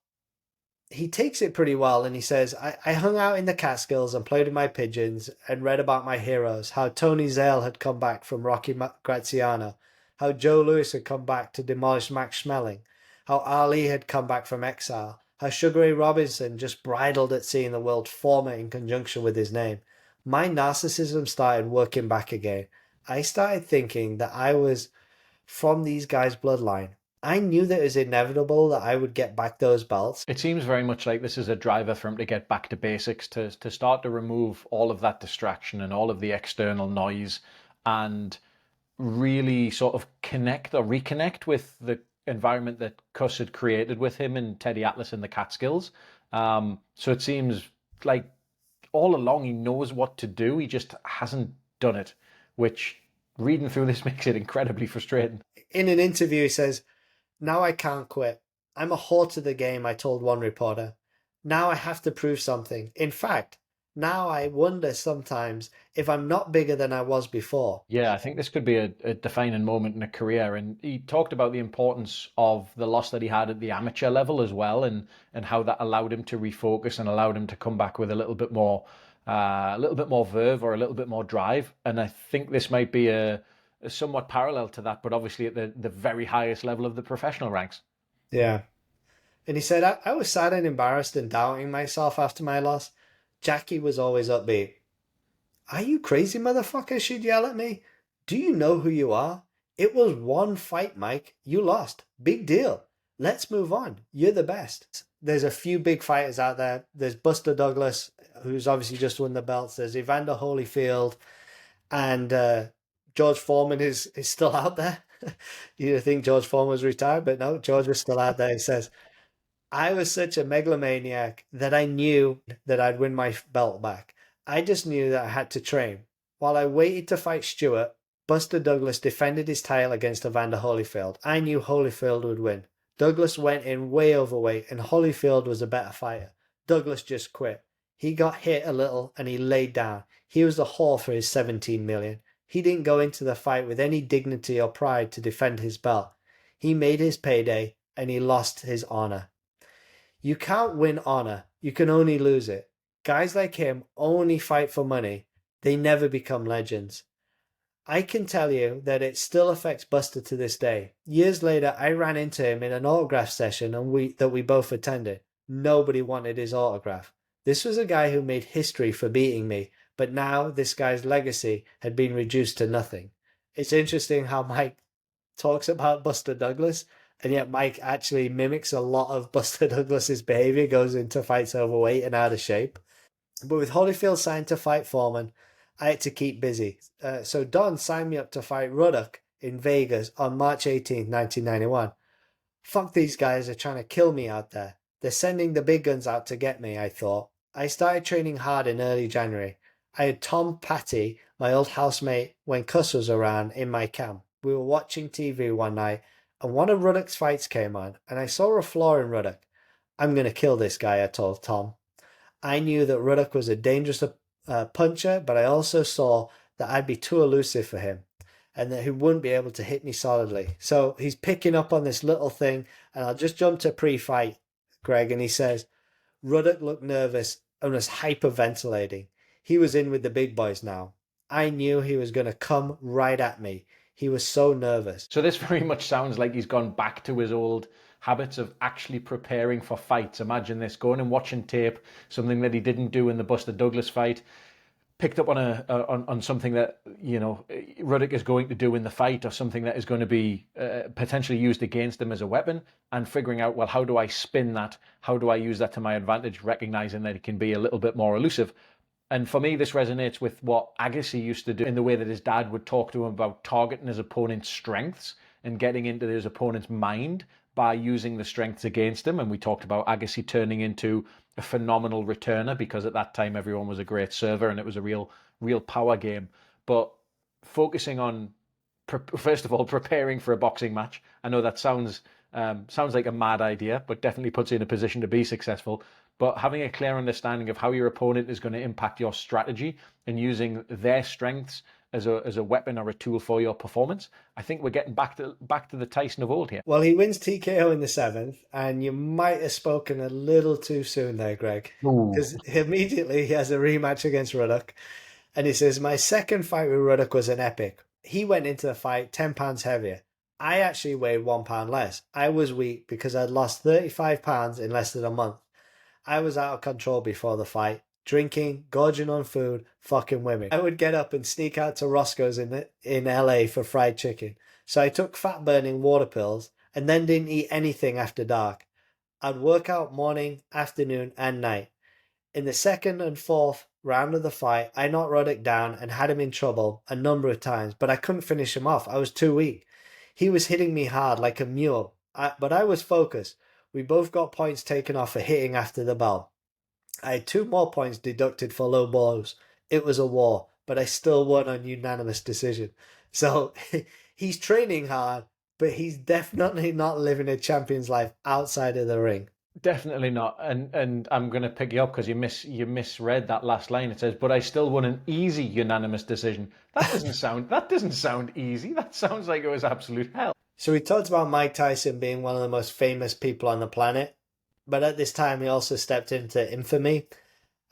he takes it pretty well and he says, I hung out in the Catskills and played with my pigeons and read about my heroes, how Tony Zale had come back from Rocky Graziano, how Joe Louis had come back to demolish Max Schmeling, how Ali had come back from exile, how Sugar Ray Robinson just bridled at seeing the world former in conjunction with his name. My narcissism started working back again. I started thinking that I was from these guys' bloodline. I knew that it was inevitable that I would get back those belts. It seems very much like this is a driver for him to get back to basics, to start to remove all of that distraction and all of the external noise, and really sort of connect or reconnect with the environment that Cus had created with him and Teddy Atlas in the Catskills. So it seems like all along he knows what to do, he just hasn't done it, which reading through this makes it incredibly frustrating. In an interview, he says, now I can't quit. I'm a whore to the game, I told one reporter. Now I have to prove something. In fact, now I wonder sometimes if I'm not bigger than I was before. Yeah, I think this could be a defining moment in a career. And he talked about the importance of the loss that he had at the amateur level as well, and how that allowed him to refocus and allowed him to come back with a little bit more verve or a little bit more drive. And I think this might be a somewhat parallel to that, but obviously at the very highest level of the professional ranks. Yeah. And he said, I was sad and embarrassed and doubting myself after my loss. Jackie was always upbeat. Are you crazy, motherfucker? She'd yell at me. Do you know who you are? It was one fight, Mike. You lost. Big deal. Let's move on. You're the best. There's a few big fighters out there. There's Buster Douglas, who's obviously just won the belts. There's Evander Holyfield, and George Foreman is still out there. You think George Foreman was retired, but no, George was still out there. He says, I was such a megalomaniac that I knew that I'd win my belt back. I just knew that I had to train. While I waited to fight Stewart, Buster Douglas defended his title against Evander Holyfield. I knew Holyfield would win. Douglas went in way overweight and Holyfield was a better fighter. Douglas just quit. He got hit a little and he laid down. He was a whore for his 17 million. He didn't go into the fight with any dignity or pride to defend his belt. He made his payday and he lost his honor. You can't win honor. You can only lose it. Guys like him only fight for money. They never become legends. I can tell you that it still affects Buster to this day. Years later, I ran into him in an autograph session and we both attended. Nobody wanted his autograph. This was a guy who made history for beating me, but now this guy's legacy had been reduced to nothing. It's interesting how Mike talks about Buster Douglas, and yet Mike actually mimics a lot of Buster Douglas's behavior, goes into fights overweight and out of shape. But with Holyfield signed to fight Foreman, I had to keep busy. So Don signed me up to fight Ruddock in Vegas on March 18th, 1991. Fuck, these guys are trying to kill me out there. They're sending the big guns out to get me, I thought. I started training hard in early January. I had Tom Patty, my old housemate, when Cus was around, in my camp. We were watching TV one night, and one of Ruddock's fights came on, and I saw a flaw in Ruddock. I'm going to kill this guy, I told Tom. I knew that Ruddock was a dangerous puncher, but I also saw that I'd be too elusive for him and that he wouldn't be able to hit me solidly. So he's picking up on this little thing, and I'll just jump to pre-fight, Greg, and he says, Ruddock looked nervous and was hyperventilating. He was in with the big boys now. I knew he was going to come right at me. He was so nervous. So this very much sounds like he's gone back to his old habits of actually preparing for fights. Imagine this, going and watching tape, something that he didn't do in the Buster Douglas fight, picked up on something that, you know, Ruddock is going to do in the fight, or something that is going to be potentially used against him as a weapon, and figuring out, well, how do I spin that? How do I use that to my advantage, recognizing that it can be a little bit more elusive. And for me, this resonates with what Agassi used to do, in the way that his dad would talk to him about targeting his opponent's strengths and getting into his opponent's mind by using the strengths against him. And we talked about Agassi turning into a phenomenal returner, because at that time everyone was a great server and it was a real power game. But focusing on first of all, preparing for a boxing match. I know that sounds like a mad idea, but definitely puts you in a position to be successful. But having a clear understanding of how your opponent is going to impact your strategy and using their strengths as a weapon or a tool for your performance, I think we're getting back to the Tyson of old here. Well, he wins TKO in the seventh, and you might have spoken a little too soon there, Greg, Ooh. because immediately he has a rematch against Ruddock, and he says, "My second fight with Ruddock was an epic. He went into the fight 10 pounds heavier. I actually weighed 1 pound less. I was weak because I'd lost 35 pounds in less than a month. I was out of control before the fight. Drinking, gorging on food, fucking women. I would get up and sneak out to Roscoe's in LA for fried chicken. So I took fat burning water pills and then didn't eat anything after dark. I'd work out morning, afternoon, and night. In the second and fourth round of the fight, I knocked Ruddock down and had him in trouble a number of times, but I couldn't finish him off. I was too weak. He was hitting me hard like a mule, but I was focused. We both got points taken off for hitting after the bell. I had 2 more points deducted for low blows. It was a war, but I still won on unanimous decision." So he's training hard, but he's definitely not living a champion's life outside of the ring. Definitely not. And I'm going to pick you up because you misread that last line. It says, "But I still won an easy unanimous decision." That doesn't sound easy. That sounds like it was absolute hell. So we talked about Mike Tyson being one of the most famous people on the planet, but at this time he also stepped into infamy,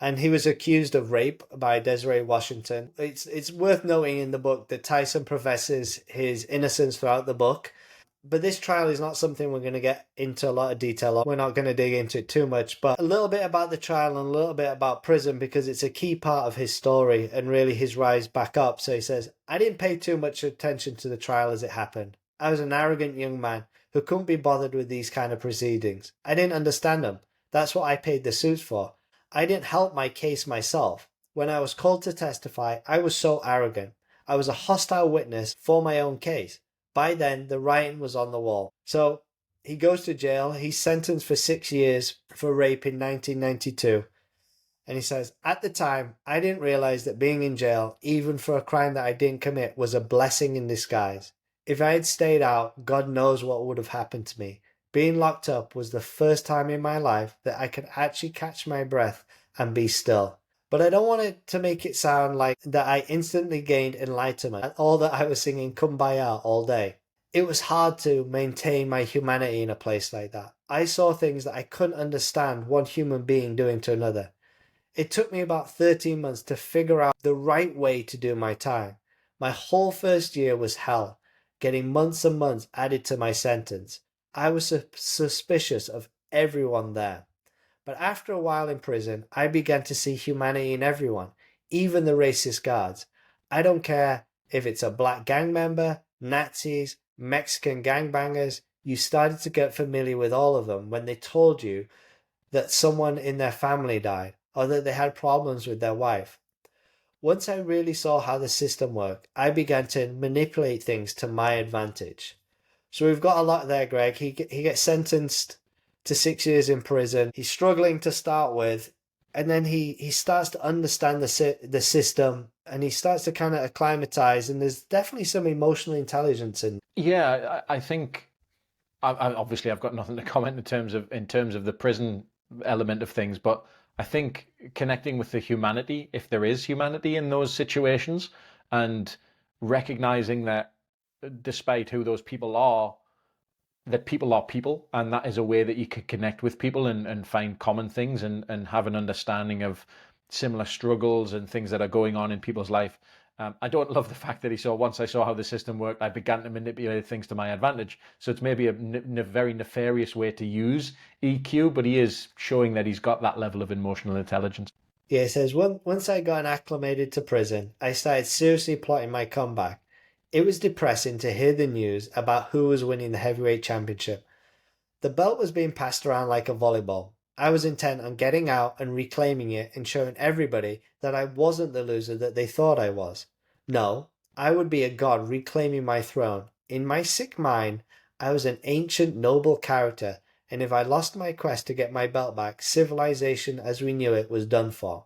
and he was accused of rape by Desiree Washington. It's worth noting in the book that Tyson professes his innocence throughout the book, but this trial is not something we're going to get into a lot of detail on. We're not going to dig into it too much, but a little bit about the trial and a little bit about prison because it's a key part of his story and really his rise back up. So he says, "I didn't pay too much attention to the trial as it happened. I was an arrogant young man who couldn't be bothered with these kind of proceedings. I didn't understand them. That's what I paid the suits for. I didn't help my case myself. When I was called to testify, I was so arrogant. I was a hostile witness for my own case. By then, the writing was on the wall." So he goes to jail. He's sentenced for 6 years for rape in 1992. And he says, "At the time, I didn't realize that being in jail, even for a crime that I didn't commit, was a blessing in disguise. If I had stayed out, God knows what would have happened to me. Being locked up was the first time in my life that I could actually catch my breath and be still." But I don't want it to make it sound like that I instantly gained enlightenment and all that I was singing Kumbaya all day. It was hard to maintain my humanity in a place like that. I saw things that I couldn't understand one human being doing to another. It took me about 13 months to figure out the right way to do my time. My whole first year was hell, getting months and months added to my sentence. I was suspicious of everyone there. But after a while in prison, I began to see humanity in everyone, even the racist guards. I don't care if it's a black gang member, Nazis, Mexican gangbangers, you started to get familiar with all of them when they told you that someone in their family died or that they had problems with their wife. Once I really saw how the system worked, I began to manipulate things to my advantage. So we've got a lot there, Greg. He gets sentenced to 6 years in prison. He's struggling to start with, and then he starts to understand the system, and he starts to kind of acclimatize, and there's definitely some emotional intelligence in. Yeah, I think obviously I've got nothing to comment in terms of the prison element of things, but I think connecting with the humanity, if there is humanity in those situations, and recognizing that despite who those people are, that people are people, and that is a way that you could connect with people and find common things and have an understanding of similar struggles and things that are going on in people's life. I don't love the fact that he saw, once I saw how the system worked, I began to manipulate things to my advantage. So it's maybe a very nefarious way to use EQ, but he is showing that he's got that level of emotional intelligence. Yeah, it says, once I got acclimated to prison, I started seriously plotting my comeback. It was depressing to hear the news about who was winning the heavyweight championship. The belt was being passed around like a volleyball. I was intent on getting out and reclaiming it and showing everybody that I wasn't the loser that they thought I was. No, I would be a god reclaiming my throne. In my sick mind, I was an ancient noble character, and if I lost my quest to get my belt back, civilization as we knew it was done for.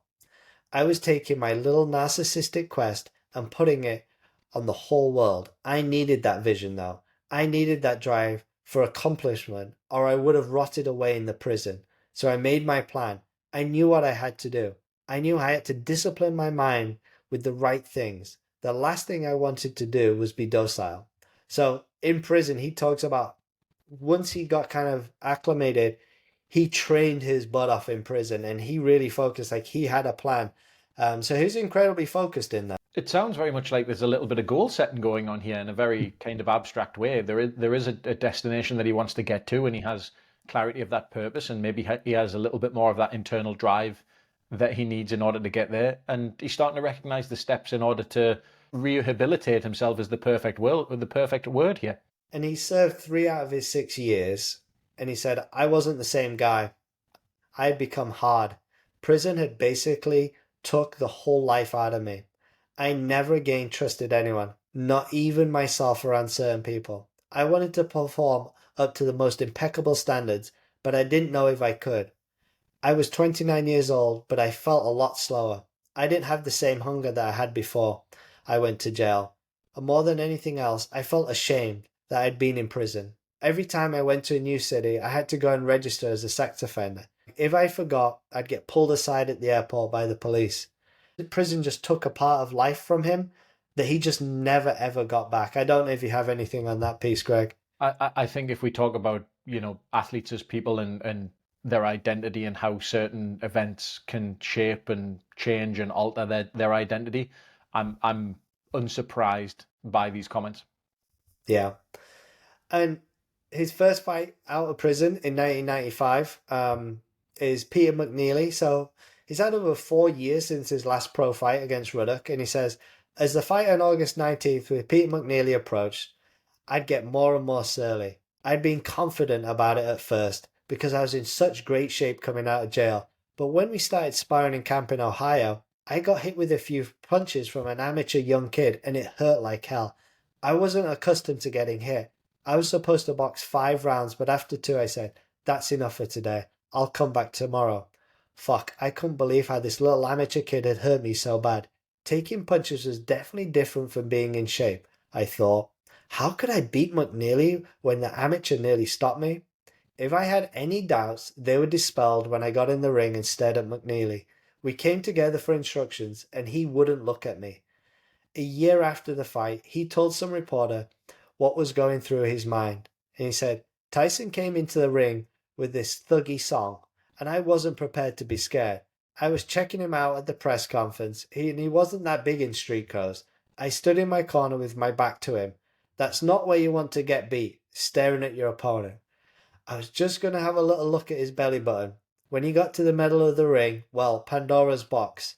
I was taking my little narcissistic quest and putting it on the whole world. I needed that vision though. I needed that drive for accomplishment, or I would have rotted away in the prison. So I made my plan. I knew what I had to do. I knew I had to discipline my mind with the right things. The last thing I wanted to do was be docile. So in prison, he talks about once he got kind of acclimated, he trained his butt off in prison and he really focused, like he had a plan. So he was incredibly focused in that. It sounds very much like there's a little bit of goal setting going on here in a very kind of abstract way. There is a destination that he wants to get to, and he has clarity of that purpose, and maybe he has a little bit more of that internal drive that he needs in order to get there. And he's starting to recognize the steps in order to rehabilitate himself, is the perfect word here. And he served 3 out of his 6 years. And he said, I wasn't the same guy. I had become hard. Prison had basically took the whole life out of me. I never again trusted anyone, not even myself around certain people. I wanted to perform up to the most impeccable standards, but I didn't know if I could. I was 29 years old, but I felt a lot slower. I didn't have the same hunger that I had before I went to jail. And more than anything else, I felt ashamed that I'd been in prison. Every time I went to a new city, I had to go and register as a sex offender. If I forgot, I'd get pulled aside at the airport by the police. Prison just took a part of life from him that he just never ever got back. I don't know if you have anything on that piece, Greg. I think if we talk about, athletes as people and their identity and how certain events can shape and change and alter their identity, I'm unsurprised by these comments. Yeah. And his first fight out of prison in 1995 is Peter McNeely. So he's had over 4 years since his last pro fight against Ruddock. And he says, as the fight on August 19th with Peter McNeely approached, I'd get more and more surly. I'd been confident about it at first because I was in such great shape coming out of jail. But when we started sparring in camp in Ohio, I got hit with a few punches from an amateur young kid and it hurt like hell. I wasn't accustomed to getting hit. I was supposed to box 5 rounds, but after 2 I said, that's enough for today. I'll come back tomorrow. Fuck, I couldn't believe how this little amateur kid had hurt me so bad. Taking punches was definitely different from being in shape, I thought. How could I beat McNeely when the amateur nearly stopped me? If I had any doubts, they were dispelled when I got in the ring and stared at McNeely. We came together for instructions, and he wouldn't look at me. A year after the fight, he told some reporter what was going through his mind. And he said, Tyson came into the ring with this thuggy song, and I wasn't prepared to be scared. I was checking him out at the press conference, and he wasn't that big in street clothes. I stood in my corner with my back to him. That's not where you want to get beat, staring at your opponent. I was just going to have a little look at his belly button. When he got to the middle of the ring, well, Pandora's box.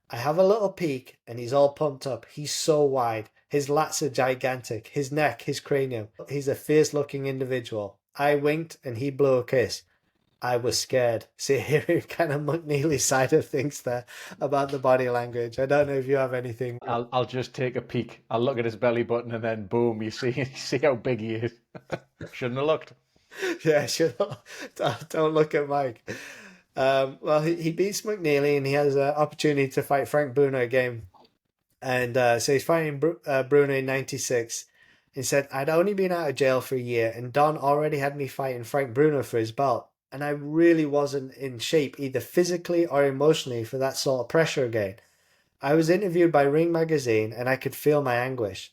I have a little peek, and he's all pumped up. He's so wide. His lats are gigantic. His neck, his cranium. He's a fierce-looking individual. I winked, and he blew a kiss. I was scared. See, hearing kind of McNeely's side of things there about the body language. I don't know if you have anything. I'll just take a peek. I'll look at his belly button, and then boom, you see how big he is. Shouldn't have looked. Yeah, sure. Don't look at Mike. Well, he beats McNeely and he has an opportunity to fight Frank Bruno again. And so he's fighting Bruno in 96. He said, I'd only been out of jail for a year and Don already had me fighting Frank Bruno for his belt. And I really wasn't in shape either physically or emotionally for that sort of pressure again. I was interviewed by Ring Magazine and I could feel my anguish.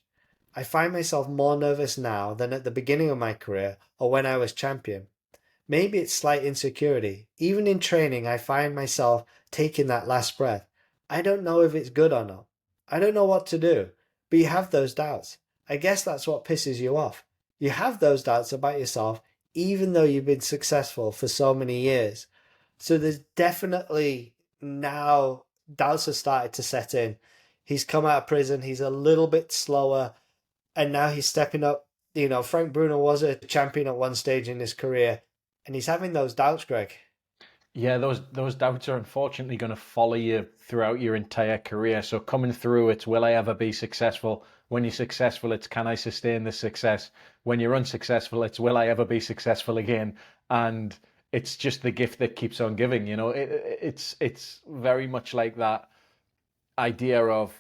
I find myself more nervous now than at the beginning of my career or when I was champion. Maybe it's slight insecurity. Even in training, I find myself taking that last breath. I don't know if it's good or not. I don't know what to do. But you have those doubts. I guess that's what pisses you off. You have those doubts about yourself, even though you've been successful for so many years. So there's definitely now doubts have started to set in. He's come out of prison. He's a little bit slower. And now he's stepping up. You know, Frank Bruno was a champion at one stage in his career. And he's having those doubts, Greg. Yeah, those doubts are unfortunately going to follow you throughout your entire career. So coming through, it's will I ever be successful? When you're successful, it's can I sustain this success? When you're unsuccessful, it's will I ever be successful again? And it's just the gift that keeps on giving. It's very much like that. idea of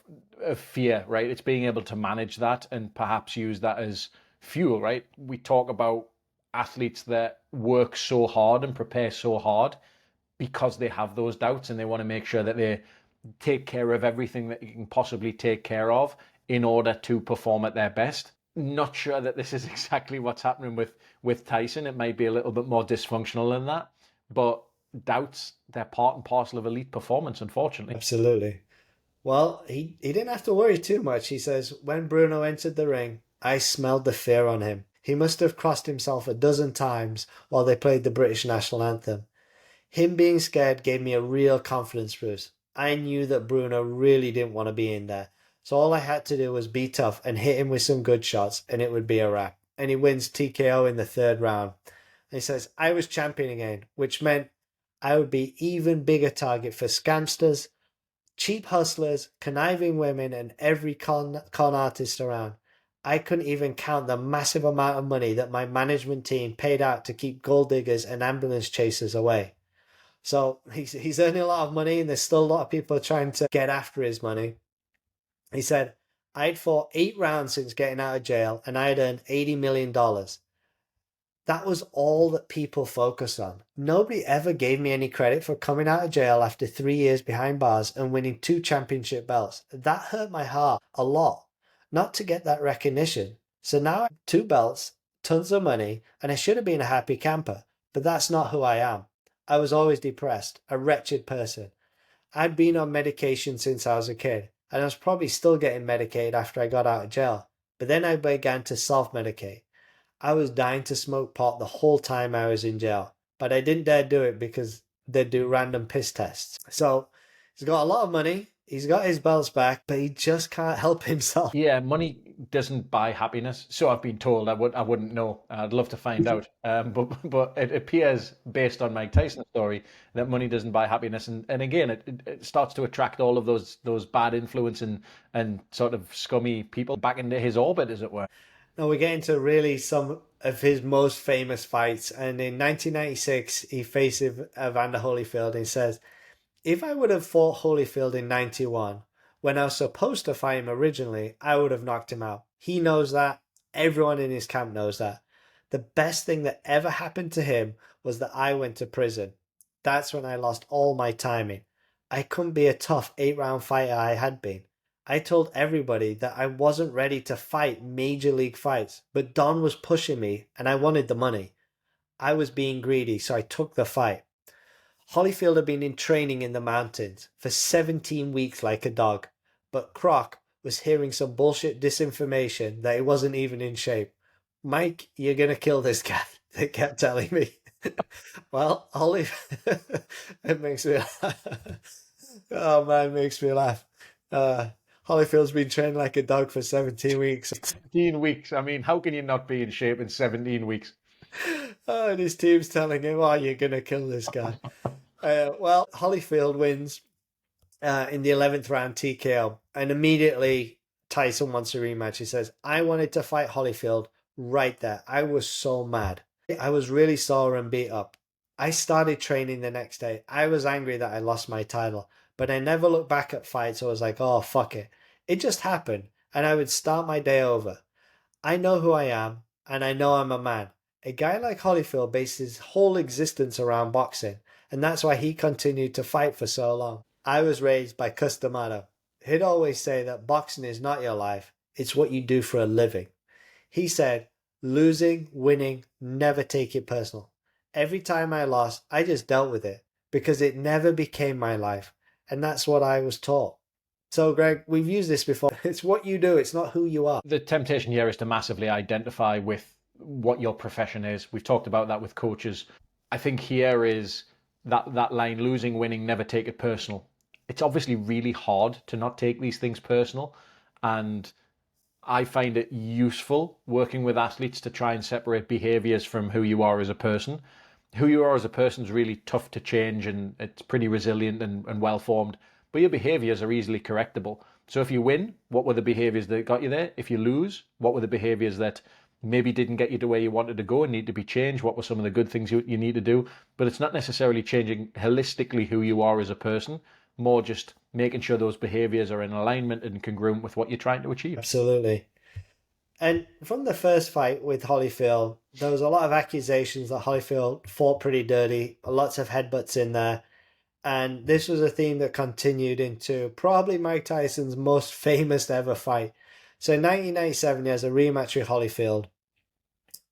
fear, right? It's being able to manage that and perhaps use that as fuel, right? We talk about athletes that work so hard and prepare so hard because they have those doubts and they want to make sure that they take care of everything that you can possibly take care of in order to perform at their best. Not sure that this is exactly what's happening with Tyson. It might be a little bit more dysfunctional than that, but doubts, they're part and parcel of elite performance, unfortunately. Absolutely. Well, he didn't have to worry too much. He says, when Bruno entered the ring, I smelled the fear on him. He must have crossed himself a dozen times while they played the British national anthem. Him being scared gave me a real confidence boost. I knew that Bruno really didn't want to be in there. So all I had to do was be tough and hit him with some good shots, and it would be a wrap. And he wins TKO in the third round. And he says, I was champion again, which meant I would be even bigger target for scamsters, cheap hustlers, conniving women, and every con artist around. I couldn't even count the massive amount of money that my management team paid out to keep gold diggers and ambulance chasers away. So he's earning a lot of money, and there's still a lot of people trying to get after his money. He said, I'd fought 8 rounds since getting out of jail, and I'd earned $80 million. That was all that people focused on. Nobody ever gave me any credit for coming out of jail after 3 years behind bars and winning 2 championship belts. That hurt my heart a lot, not to get that recognition. So now I have 2 belts, tons of money, and I should have been a happy camper, but that's not who I am. I was always depressed, a wretched person. I'd been on medication since I was a kid, and I was probably still getting medicated after I got out of jail. But then I began to self-medicate. I was dying to smoke pot the whole time I was in jail, but I didn't dare do it because they'd do random piss tests. So he's got a lot of money, he's got his belts back, but he just can't help himself. Yeah, money doesn't buy happiness. So I've been told. I wouldn't know. I'd love to find out. But it appears, based on Mike Tyson's story, that money doesn't buy happiness. And again, it starts to attract all of those bad influence and sort of scummy people back into his orbit, as it were. Now we get into really some of his most famous fights. And in 1996, he faces Evander Holyfield and says, if I would have fought Holyfield in 91, when I was supposed to fight him originally, I would have knocked him out. He knows that. Everyone in his camp knows that. The best thing that ever happened to him was that I went to prison. That's when I lost all my timing. I couldn't be a tough 8-round fighter I had been. I told everybody that I wasn't ready to fight major league fights, but Don was pushing me and I wanted the money. I was being greedy, so I took the fight. Holyfield had been in training in the mountains for 17 weeks like a dog, but Croc was hearing some bullshit disinformation that he wasn't even in shape. Mike, you're going to kill this guy, they kept telling me. Well, Holyfield, it makes me laugh. Oh man, it makes me laugh. Holyfield's been training like a dog for 17 weeks. 17 weeks. I mean, how can you not be in shape in 17 weeks? Oh, and his team's telling him, oh, you're going to kill this guy. Well, Holyfield wins in the 11th round TKO. And immediately Tyson wants a rematch. He says, I wanted to fight Holyfield right there. I was so mad. I was really sore and beat up. I started training the next day. I was angry that I lost my title. But I never looked back at fights. I was like, oh, fuck it. It just happened. And I would start my day over. I know who I am. And I know I'm a man. A guy like Holyfield based his whole existence around boxing. And that's why he continued to fight for so long. I was raised by Cus D'Amato. He'd always say that boxing is not your life, it's what you do for a living. He said, losing, winning, never take it personal. Every time I lost, I just dealt with it because it never became my life. And that's what I was taught. So, Greg, we've used this before. It's what you do, it's not who you are. The temptation here is to massively identify with what your profession is. We've talked about that with coaches. I think here is that line, losing, winning, never take it personal. It's obviously really hard to not take these things personal. And I find it useful working with athletes to try and separate behaviors from who you are as a person. Who you are as a person is really tough to change, and it's pretty resilient and well-formed. But your behaviors are easily correctable. So if you win, what were the behaviors that got you there? If you lose, what were the behaviors that maybe didn't get you to where you wanted to go and need to be changed? What were some of the good things you need to do? But it's not necessarily changing holistically who you are as a person. more just making sure those behaviors are in alignment and congruent with what you're trying to achieve. Absolutely. And from the first fight with Holyfield, there was a lot of accusations that Holyfield fought pretty dirty, lots of headbutts in there. And this was a theme that continued into probably Mike Tyson's most famous ever fight. So in 1997, he has a rematch with Holyfield.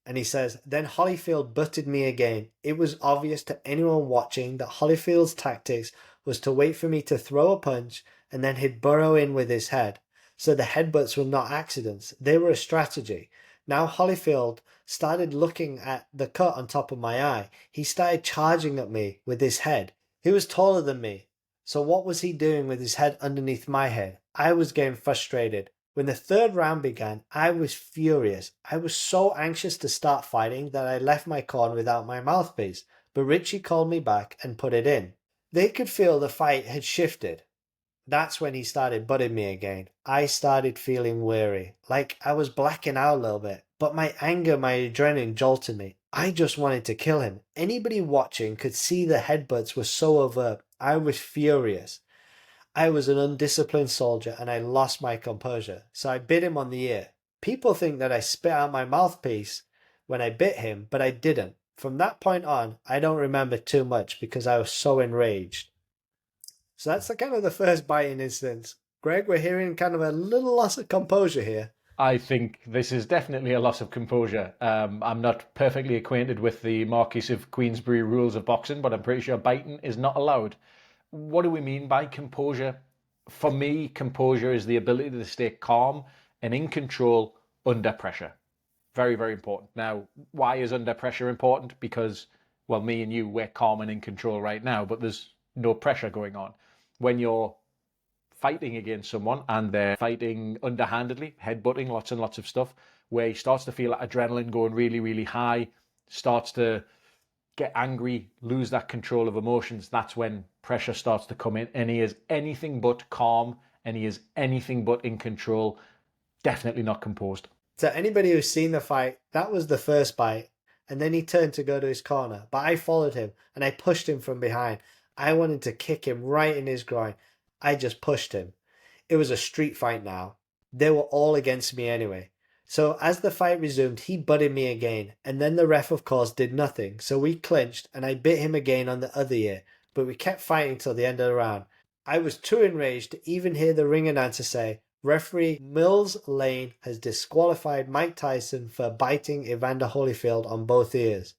And he says, then Holyfield butted me again. It was obvious to anyone watching that Holyfield's tactics was to wait for me to throw a punch and then he'd burrow in with his head. So the headbutts were not accidents. They were a strategy. Now Holyfield started looking at the cut on top of my eye. He started charging at me with his head. He was taller than me. So what was he doing with his head underneath my head? I was getting frustrated. When the third round began, I was furious. I was so anxious to start fighting that I left my corner without my mouthpiece, but Richie called me back and put it in. They could feel the fight had shifted. That's when he started butting me again. I started feeling weary, like I was blacking out a little bit, but my anger, my adrenaline jolted me. I just wanted to kill him. Anybody watching could see the headbutts were so overt. I was furious. I was an undisciplined soldier and I lost my composure, so I bit him on the ear. People think that I spit out my mouthpiece when I bit him, but I didn't. From that point on, I don't remember too much because I was so enraged. So that's the first biting instance. Greg, we're hearing kind of a little loss of composure here. I think this is definitely a loss of composure. I'm not perfectly acquainted with the Marquis of Queensberry rules of boxing, but I'm pretty sure biting is not allowed. What do we mean by composure? For me, composure is the ability to stay calm and in control under pressure. Very, very important. Now, why is under pressure important? Because, well, me and you, we're calm and in control right now, but there's no pressure going on. When you're fighting against someone and they're fighting underhandedly, headbutting, lots and lots of stuff, where he starts to feel that adrenaline going really, really high, starts to get angry, lose that control of emotions, that's when pressure starts to come in, and he is anything but calm and he is anything but in control, definitely not composed. So anybody who's seen the fight, that was the first bite, and then he turned to go to his corner, but I followed him and I pushed him from behind. I wanted to kick him right in his groin. I just pushed him. It was a street fight now. They were all against me anyway. So as the fight resumed, he butted me again, and then the ref of course did nothing, so we clinched and I bit him again on the other ear, but we kept fighting till the end of the round. I was too enraged to even hear the ring announcer say, referee Mills Lane has disqualified Mike Tyson for biting Evander Holyfield on both ears.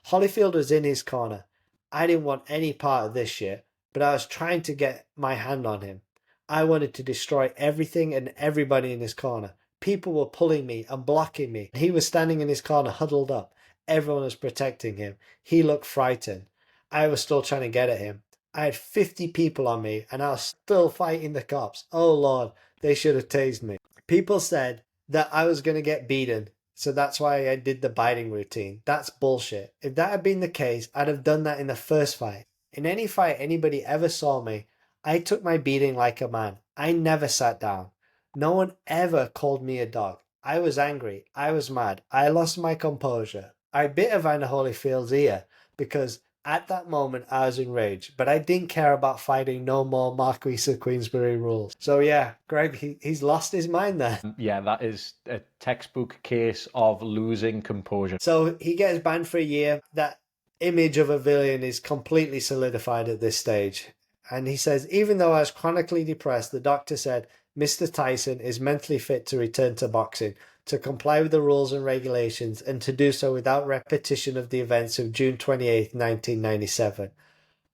Holyfield was in his corner. I didn't want any part of this shit, but I was trying to get my hand on him. I wanted to destroy everything and everybody in his corner. People were pulling me and blocking me. He was standing in his corner huddled up. Everyone was protecting him. He looked frightened. I was still trying to get at him. I had 50 people on me and I was still fighting the cops. Oh Lord, they should have tased me. People said that I was going to get beaten, so that's why I did the biting routine. That's bullshit. If that had been the case, I'd have done that in the first fight. In any fight anybody ever saw me, I took my beating like a man. I never sat down. No one ever called me a dog. I was angry. I was mad. I lost my composure. I bit Evander Holyfield's ear because at that moment I was enraged, but I didn't care about fighting no more Marquis of Queensberry rules. So yeah, Greg, he's lost his mind there. Yeah, that is a textbook case of losing composure. So he gets banned for a year. That image of a villain is completely solidified at this stage. And he says, even though I was chronically depressed, the doctor said, Mr. Tyson is mentally fit to return to boxing, to comply with the rules and regulations, and to do so without repetition of the events of June 28, 1997.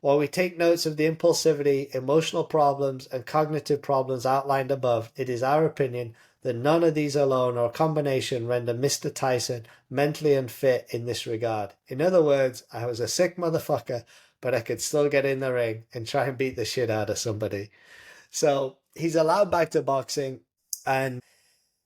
While we take notes of the impulsivity, emotional problems, and cognitive problems outlined above, it is our opinion that none of these alone or a combination render Mr. Tyson mentally unfit in this regard. In other words, I was a sick motherfucker, but I could still get in the ring and try and beat the shit out of somebody. So he's allowed back to boxing, and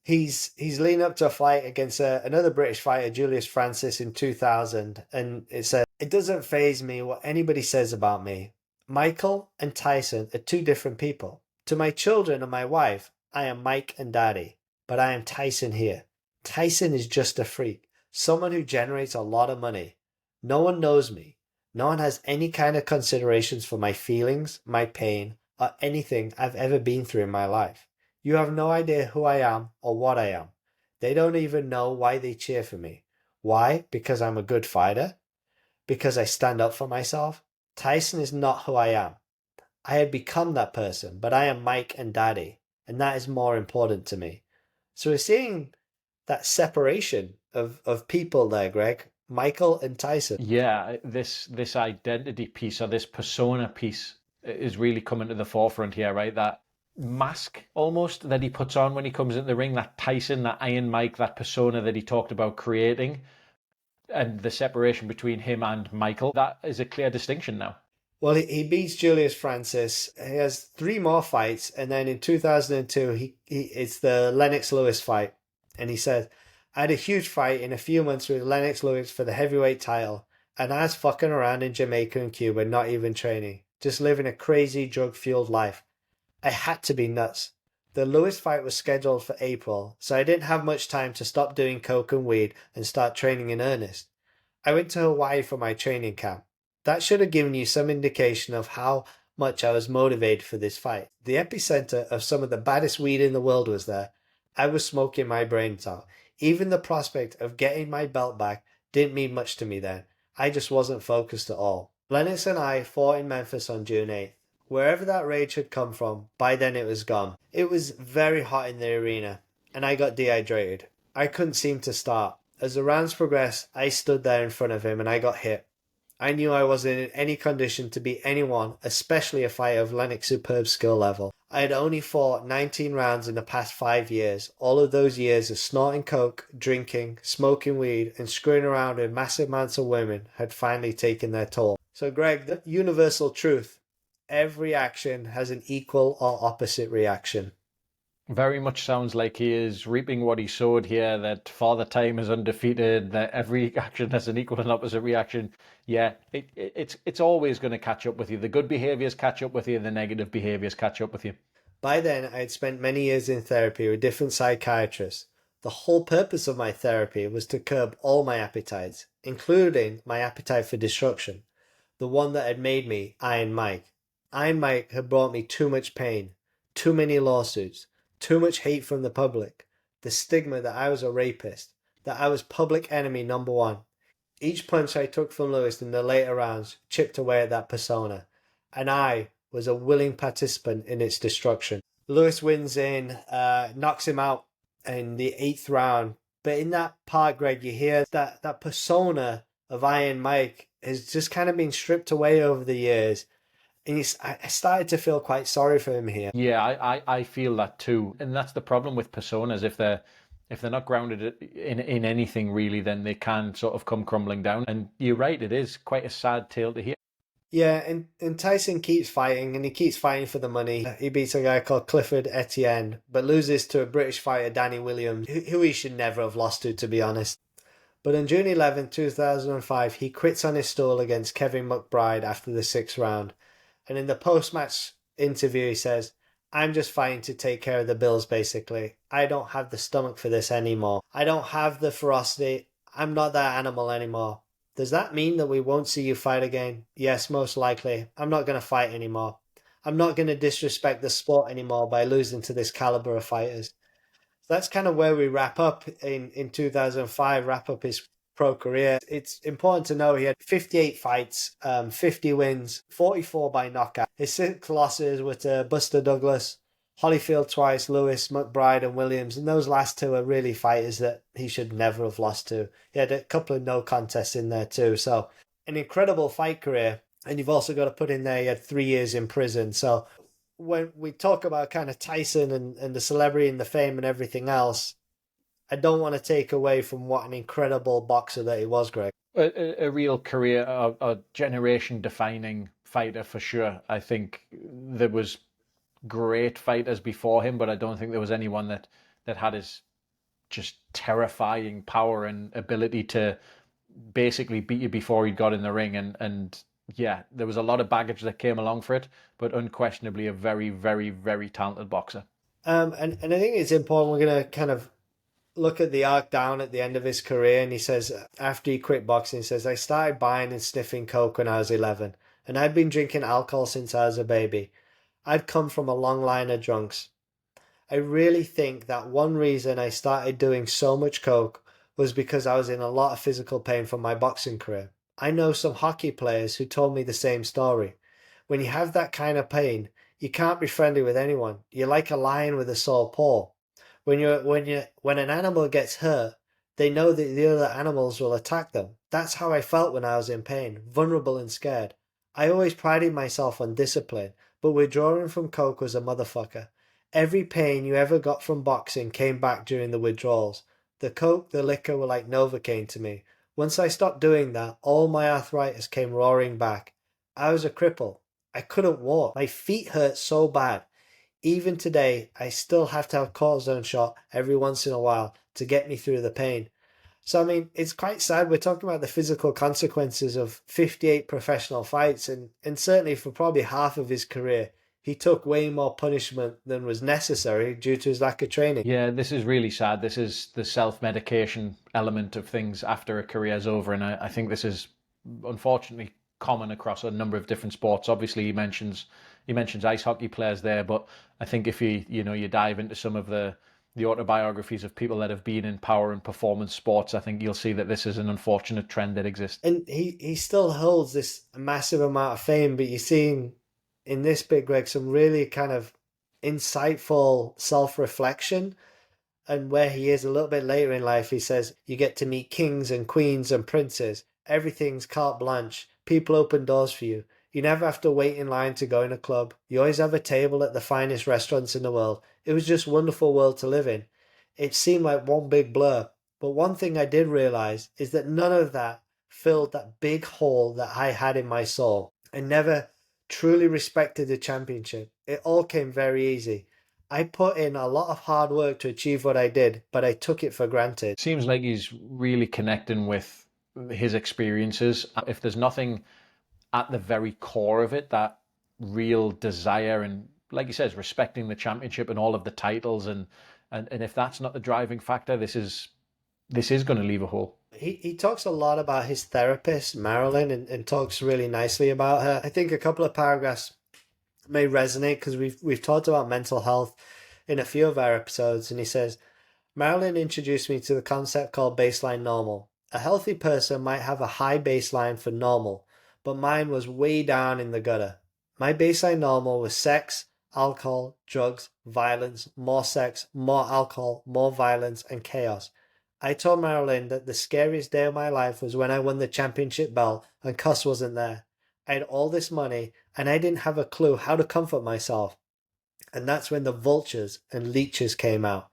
he's leading up to a fight against another British fighter, Julius Francis, in 2000. And it said, it doesn't faze me what anybody says about me. Michael and Tyson are two different people. To my children and my wife, I am Mike and Daddy, but I am Tyson here. Tyson is just a freak, someone who generates a lot of money. No one knows me. No one has any kind of considerations for my feelings, my pain, or anything I've ever been through in my life. You have no idea who I am or what I am. They don't even know why they cheer for me. Why? Because I'm a good fighter? Because I stand up for myself? Tyson is not who I am. I had become that person, but I am Mike and Daddy, and that is more important to me. So we're seeing that separation of people there, Greg. Michael and Tyson. Yeah, this identity piece or this persona piece is really coming to the forefront here, right? That mask almost that he puts on when he comes into the ring, that Tyson, that Iron Mike, that persona that he talked about creating, and the separation between him and Michael, that is a clear distinction now. Well, he beats Julius Francis. He has 3 more fights, and then in 2002, it's the Lennox Lewis fight. And he said, I had a huge fight in a few months with Lennox Lewis for the heavyweight title, and I was fucking around in Jamaica and Cuba, not even training, just living a crazy drug-fueled life. I had to be nuts. The Lewis fight was scheduled for April, so I didn't have much time to stop doing coke and weed and start training in earnest. I went to Hawaii for my training camp. That should have given you some indication of how much I was motivated for this fight. The epicenter of some of the baddest weed in the world was there. I was smoking my brains out. Even the prospect of getting my belt back didn't mean much to me then. I just wasn't focused at all. Lennox and I fought in Memphis on June 8th. Wherever that rage had come from, by then it was gone. It was very hot in the arena, and I got dehydrated. I couldn't seem to start. As the rounds progressed, I stood there in front of him and I got hit. I knew I wasn't in any condition to beat anyone, especially a fighter of Lennox's superb skill level. I had only fought 19 rounds in the past 5 years. All of those years of snorting coke, drinking, smoking weed, and screwing around with massive amounts of women had finally taken their toll. So Greg, the universal truth, every action has an equal or opposite reaction. Very much sounds like he is reaping what he sowed here, that Father Time is undefeated, that every action has an equal and opposite reaction. Yeah, it's always going to catch up with you. The good behaviors catch up with you, the negative behaviors catch up with you. By then, I had spent many years in therapy with different psychiatrists. The whole purpose of my therapy was to curb all my appetites, including my appetite for destruction, the one that had made me Iron Mike. Iron Mike had brought me too much pain, too many lawsuits, too much hate from the public, the stigma that I was a rapist, that I was public enemy number one. Each punch I took from Lewis in the later rounds chipped away at that persona, and I was a willing participant in its destruction. Lewis wins knocks him out in the 8th round. But in that part, Greg, you hear that persona of Iron Mike has just kind of been stripped away over the years. And I started to feel quite sorry for him here. Yeah, I feel that too. And that's the problem with personas. If they're not grounded in anything really, then they can sort of come crumbling down. And you're right, it is quite a sad tale to hear. Yeah, and Tyson keeps fighting, and he keeps fighting for the money. He beats a guy called Clifford Etienne, but loses to a British fighter, Danny Williams, who he should never have lost to be honest. But on June 11th, 2005, he quits on his stool against Kevin McBride after the 6th round. And in the post-match interview, he says, I'm just fighting to take care of the bills, basically. I don't have the stomach for this anymore. I don't have the ferocity. I'm not that animal anymore. Does that mean that we won't see you fight again? Yes, most likely. I'm not going to fight anymore. I'm not going to disrespect the sport anymore by losing to this caliber of fighters. That's kind of where we wrap up in 2005, wrap up his pro career. It's important to know he had 58 fights, 50 wins, 44 by knockout. His 6 losses were to Buster Douglas, Holyfield twice, Lewis, McBride and Williams, and those last 2 are really fighters that he should never have lost to. He had a couple of no contests in there too, so an incredible fight career. And you've also got to put in there he had 3 years in prison. So when we talk about kind of Tyson and the celebrity and the fame and everything else, I don't want to take away from what an incredible boxer that he was, Greg. A real career, a generation-defining fighter for sure. I think there was great fighters before him, but I don't think there was anyone that had his just terrifying power and ability to basically beat you before he got in the ring. And yeah, there was a lot of baggage that came along for it, but unquestionably a very, very, very talented boxer. And I think it's important we're going to kind of look at the arc down at the end of his career. And he says, after he quit boxing, he says, I started buying and sniffing coke when I was 11, and I'd been drinking alcohol since I was a baby. I'd come from a long line of drunks. I really think that one reason I started doing so much coke was because I was in a lot of physical pain from my boxing career. I know some hockey players who told me the same story. When you have that kind of pain, you can't be friendly with anyone. You're like a lion with a sore paw. When an animal gets hurt, they know that the other animals will attack them. That's how I felt when I was in pain, vulnerable and scared. I always prided myself on discipline, but withdrawing from coke was a motherfucker. Every pain you ever got from boxing came back during the withdrawals. The coke, the liquor were like Novocaine to me. Once I stopped doing that, all my arthritis came roaring back. I was a cripple. I couldn't walk. My feet hurt so bad. Even today, I still have to have a cortisone shot every once in a while to get me through the pain. So, I mean, it's quite sad. We're talking about the physical consequences of 58 professional fights, and certainly for probably half of his career, he took way more punishment than was necessary due to his lack of training. Yeah, this is really sad. This is the self-medication element of things after a career's over, and I think this is unfortunately common across a number of different sports. Obviously, he mentions ice hockey players there, but I think if you dive into some of the autobiographies of people that have been in power and performance sports, I think you'll see that this is an unfortunate trend that exists. And he still holds this massive amount of fame, but you're seeing in this bit, Greg, some really kind of insightful self-reflection. And where he is a little bit later in life, he says, you get to meet kings and queens and princes. Everything's carte blanche. People open doors for you. You never have to wait in line to go in a club. You always have a table at the finest restaurants in the world. It was just a wonderful world to live in. It seemed like one big blur. But one thing I did realize is that none of that filled that big hole that I had in my soul. I never truly respected the championship. It all came very easy. I put in a lot of hard work to achieve what I did, but I took it for granted. Seems like he's really connecting with his experiences. If there's nothing at the very core of it, that real desire and, like he says, respecting the championship and all of the titles, and if that's not the driving factor, this is going to leave a hole. He talks a lot about his therapist, Marilyn, and talks really nicely about her. I think a couple of paragraphs may resonate because we've talked about mental health in a few of our episodes, and he says, Marilyn introduced me to the concept called baseline normal. A healthy person might have a high baseline for normal, but mine was way down in the gutter. My baseline normal was sex, alcohol, drugs, violence, more sex, more alcohol, more violence, and chaos. I told Marilyn that the scariest day of my life was when I won the championship belt and Cus wasn't there. I had all this money and I didn't have a clue how to comfort myself. And that's when the vultures and leeches came out.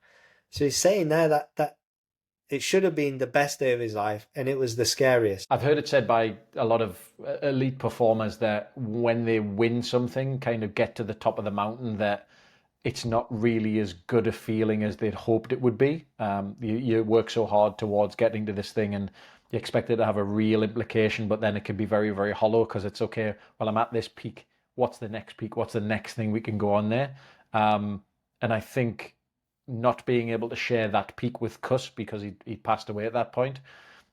So he's saying there that it should have been the best day of his life, and it was the scariest. I've heard it said by a lot of elite performers that when they win something, kind of get to the top of the mountain, that it's not really as good a feeling as they'd hoped it would be. You work so hard towards getting to this thing, and you expect it to have a real implication, but then it can be very, very hollow because it's okay. Well, I'm at this peak. What's the next peak? What's the next thing we can go on there? And I think not being able to share that peak with Cus because he passed away at that point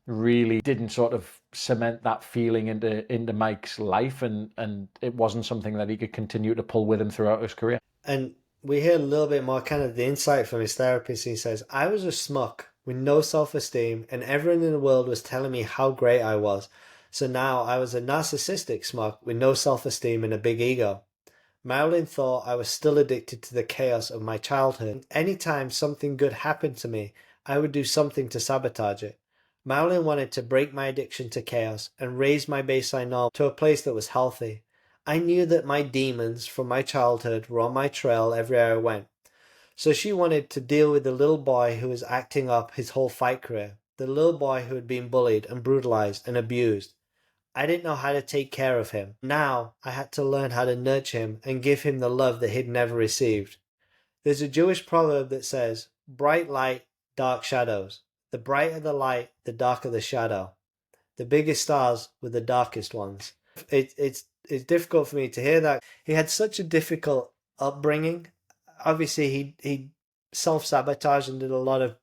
really didn't sort of cement that feeling into Mike's life, and it wasn't something that he could continue to pull with him throughout his career. And we hear a little bit more kind of the insight from his therapist. He says, I was a schmuck with no self-esteem, and everyone in the world was telling me how great I was. So now I was a narcissistic schmuck with no self-esteem and a big ego. Marilyn thought I was still addicted to the chaos of my childhood. Anytime something good happened to me, I would do something to sabotage it. Marilyn wanted to break my addiction to chaos and raise my baseline norm to a place that was healthy. I knew that my demons from my childhood were on my trail everywhere I went. So she wanted to deal with the little boy who was acting up his whole fight career, the little boy who had been bullied and brutalized and abused. I didn't know how to take care of him. Now I had to learn how to nurture him and give him the love that he'd never received. There's a Jewish proverb that says, bright light, dark shadows. The brighter the light, the darker the shadow. The biggest stars were the darkest ones. It's difficult for me to hear that. He had such a difficult upbringing. Obviously, he self-sabotaged and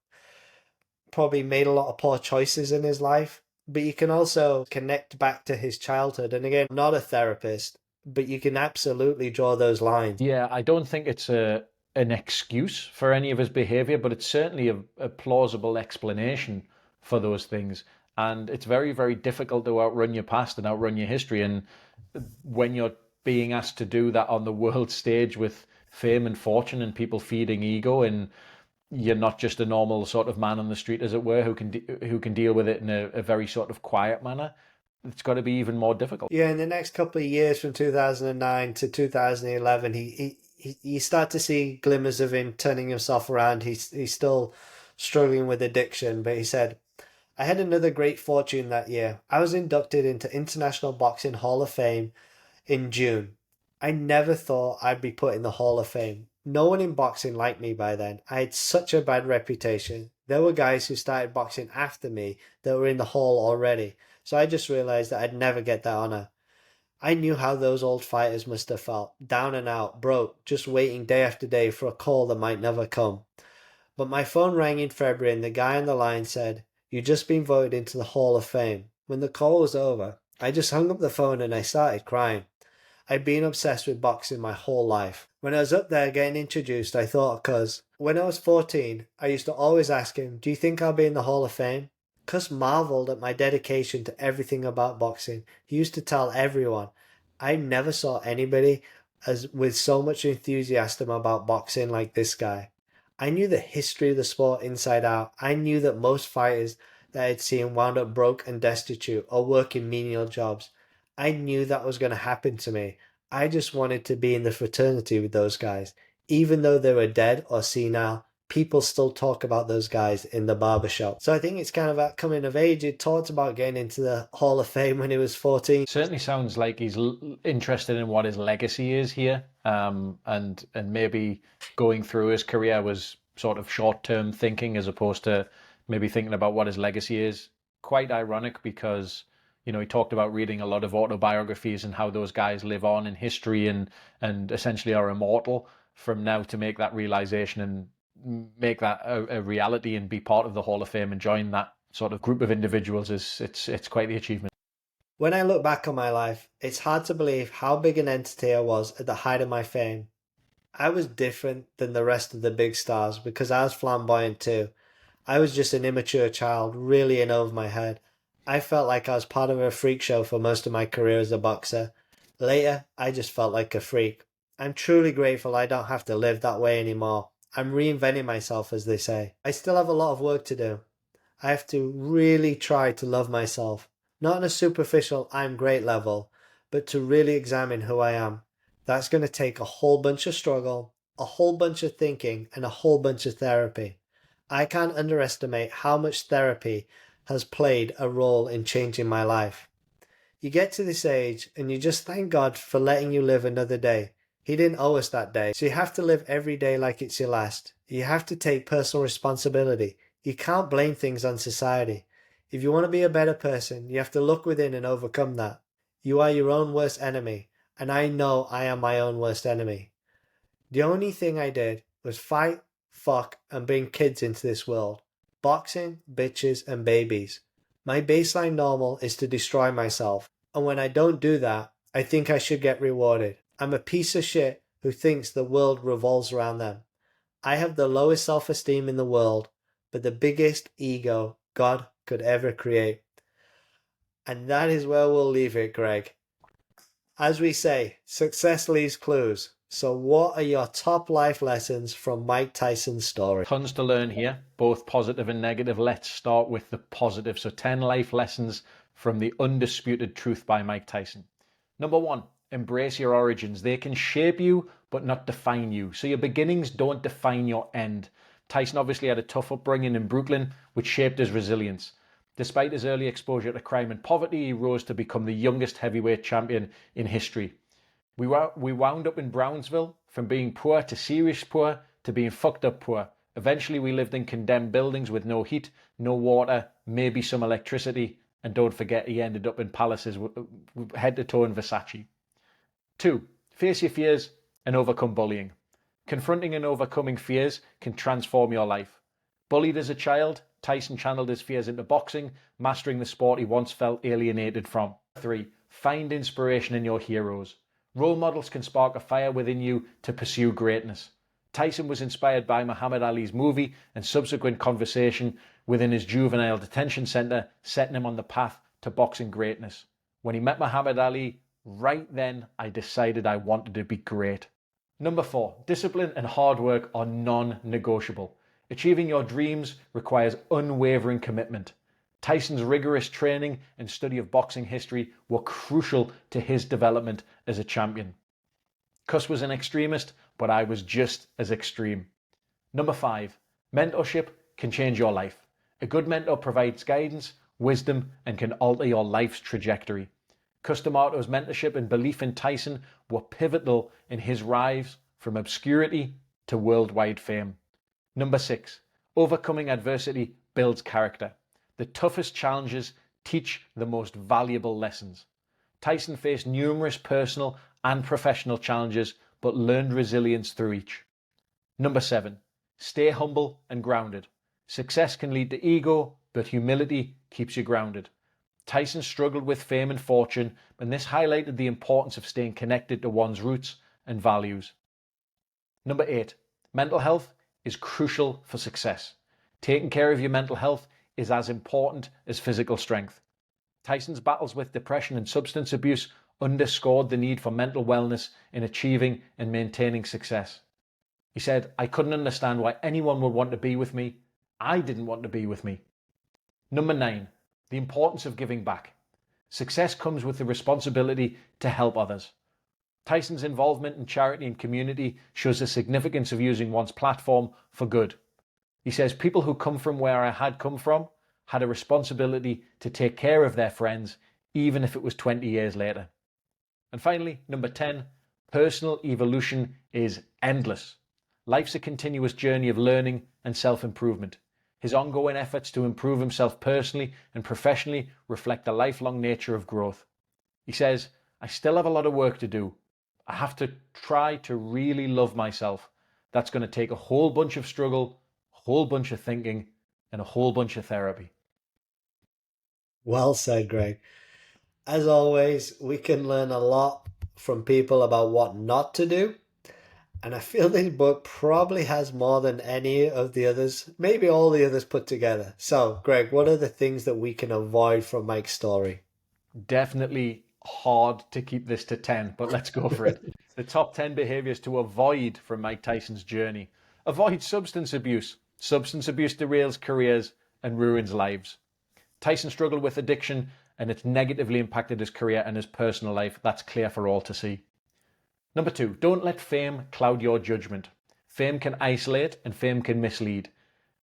probably made a lot of poor choices in his life. But you can also connect back to his childhood. And again, I'm not a therapist, but you can absolutely draw those lines. Yeah, I don't think it's an excuse for any of his behavior, but it's certainly a plausible explanation for those things. And it's very, very difficult to outrun your past and outrun your history. And when you're being asked to do that on the world stage with fame and fortune and people feeding ego, and you're not just a normal sort of man on the street, as it were, who can deal with it in a very sort of quiet manner, it's got to be even more difficult. Yeah, in the next couple of years from 2009 to 2011, you start to see glimmers of him turning himself around. He's still struggling with addiction, but he said, I had another great fortune that year. I was inducted into International Boxing Hall of Fame in June. I never thought I'd be put in the Hall of Fame. No one in boxing liked me by then. I had such a bad reputation. There were guys who started boxing after me that were in the hall already. So I just realized that I'd never get that honor. I knew how those old fighters must have felt, down and out, broke, just waiting day after day for a call that might never come. But my phone rang in February and the guy on the line said, "You've just been voted into the Hall of Fame." When the call was over, I just hung up the phone and I started crying. I'd been obsessed with boxing my whole life. When I was up there getting introduced, I thought of Cus. When I was 14, I used to always ask him, "Do you think I'll be in the Hall of Fame?" Cus marveled at my dedication to everything about boxing. He used to tell everyone. I never saw anybody with so much enthusiasm about boxing like this guy. I knew the history of the sport inside out. I knew that most fighters that I'd seen wound up broke and destitute or working menial jobs. I knew that was going to happen to me. I just wanted to be in the fraternity with those guys. Even though they were dead or senile, people still talk about those guys in the barbershop. So I think it's kind of that coming of age. He talked about getting into the Hall of Fame when he was 14. Certainly sounds like he's interested in what his legacy is here, and maybe going through his career was sort of short-term thinking as opposed to maybe thinking about what his legacy is. Quite ironic because he talked about reading a lot of autobiographies and how those guys live on in history and essentially are immortal from now to make that realization and make that a reality and be part of the Hall of Fame and join that sort of group of individuals it's quite the achievement. When I look back on my life, it's hard to believe how big an entity I was at the height of my fame. I was different than the rest of the big stars because I was flamboyant too. I was just an immature child, really in over my head. I felt like I was part of a freak show for most of my career as a boxer. Later, I just felt like a freak. I'm truly grateful I don't have to live that way anymore. I'm reinventing myself, as they say. I still have a lot of work to do. I have to really try to love myself. Not on a superficial I'm great level, but to really examine who I am. That's going to take a whole bunch of struggle, a whole bunch of thinking, and a whole bunch of therapy. I can't underestimate how much therapy has played a role in changing my life. You get to this age and you just thank God for letting you live another day. He didn't owe us that day, so you have to live every day like it's your last. You have to take personal responsibility. You can't blame things on society. If you want to be a better person, you have to look within and overcome that. You are your own worst enemy, and I know I am my own worst enemy. The only thing I did was fight, fuck, and bring kids into this world. Boxing, bitches, and babies. My baseline normal is to destroy myself, and when I don't do that, I think I should get rewarded. I'm a piece of shit who thinks the world revolves around them. I have the lowest self-esteem in the world, but the biggest ego God could ever create. And that is where we'll leave it, Greg. As we say, success leaves clues. So what are your top life lessons from Mike Tyson's story? Tons to learn here, both positive and negative. Let's start with the positive. So 10 life lessons from the Undisputed Truth by Mike Tyson. Number 1, embrace your origins. They can shape you, but not define you. So your beginnings don't define your end. Tyson obviously had a tough upbringing in Brooklyn, which shaped his resilience. Despite his early exposure to crime and poverty, he rose to become the youngest heavyweight champion in history. We wound up in Brownsville, from being poor to serious poor to being fucked up poor. Eventually we lived in condemned buildings with no heat, no water, maybe some electricity, and don't forget he ended up in palaces head to toe in Versace. 2, face your fears and overcome bullying. Confronting and overcoming fears can transform your life. Bullied as a child, Tyson channeled his fears into boxing, mastering the sport he once felt alienated from. 3, find inspiration in your heroes. Role models can spark a fire within you to pursue greatness. Tyson was inspired by Muhammad Ali's movie and subsequent conversation within his juvenile detention center, setting him on the path to boxing greatness. When he met Muhammad Ali, right then I decided I wanted to be great. Number 4, discipline and hard work are non-negotiable. Achieving your dreams requires unwavering commitment. Tyson's rigorous training and study of boxing history were crucial to his development as a champion. Cus was an extremist, but I was just as extreme. Number 5, mentorship can change your life. A good mentor provides guidance, wisdom, and can alter your life's trajectory. Cus D'Amato's mentorship and belief in Tyson were pivotal in his rise from obscurity to worldwide fame. Number 6, overcoming adversity builds character. The toughest challenges teach the most valuable lessons. Tyson faced numerous personal and professional challenges, but learned resilience through each. Number 7, stay humble and grounded. Success can lead to ego, but humility keeps you grounded. Tyson struggled with fame and fortune, and this highlighted the importance of staying connected to one's roots and values. Number 8, mental health is crucial for success. Taking care of your mental health is as important as physical strength. Tyson's battles with depression and substance abuse underscored the need for mental wellness in achieving and maintaining success. He said, "I couldn't understand why anyone would want to be with me. I didn't want to be with me." Number 9, the importance of giving back. Success comes with the responsibility to help others. Tyson's involvement in charity and community shows the significance of using one's platform for good. He says, "People who come from where I had come from had a responsibility to take care of their friends, even if it was 20 years later." And finally, number 10, personal evolution is endless. Life's a continuous journey of learning and self-improvement. His ongoing efforts to improve himself personally and professionally reflect the lifelong nature of growth. He says, "I still have a lot of work to do. I have to try to really love myself. That's going to take a whole bunch of struggle, a whole bunch of thinking, and a whole bunch of therapy." Well said, Greg. As always, we can learn a lot from people about what not to do. And I feel this book probably has more than any of the others, maybe all the others put together. So, Greg, what are the things that we can avoid from Mike's story? Definitely hard to keep this to 10, but let's go for it. The top 10 behaviors to avoid from Mike Tyson's journey. Avoid substance abuse. Substance abuse derails careers and ruins lives. Tyson struggled with addiction and it's negatively impacted his career and his personal life. That's clear for all to see. Number 2, don't let fame cloud your judgment. Fame can isolate and fame can mislead.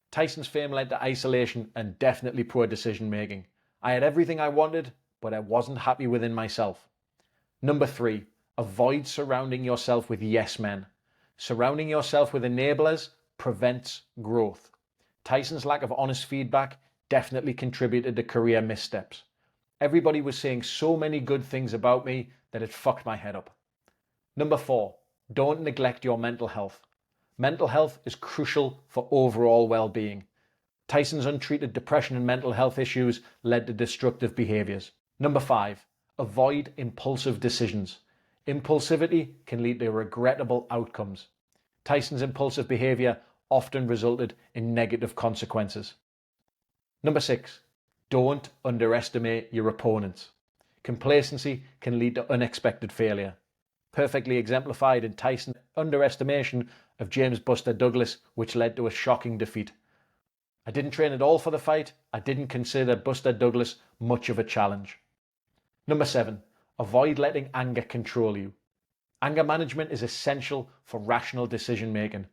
Tyson's fame led to isolation and definitely poor decision making. I had everything I wanted, but I wasn't happy within myself. Number 3, avoid surrounding yourself with yes men. Surrounding yourself with enablers prevents growth. Tyson's lack of honest feedback definitely contributed to career missteps. Everybody was saying so many good things about me that it fucked my head up. Number 4, don't neglect your mental health. Mental health is crucial for overall well-being. Tyson's untreated depression and mental health issues led to destructive behaviors. Number 5, avoid impulsive decisions. Impulsivity can lead to regrettable outcomes. Tyson's impulsive behavior often resulted in negative consequences. Number 6, don't underestimate your opponents. Complacency can lead to unexpected failure. Perfectly exemplified in Tyson's underestimation of James Buster Douglas, which led to a shocking defeat. I didn't train at all for the fight. I didn't consider Buster Douglas much of a challenge. Number 7, avoid letting anger control you. Anger management is essential for rational decision making.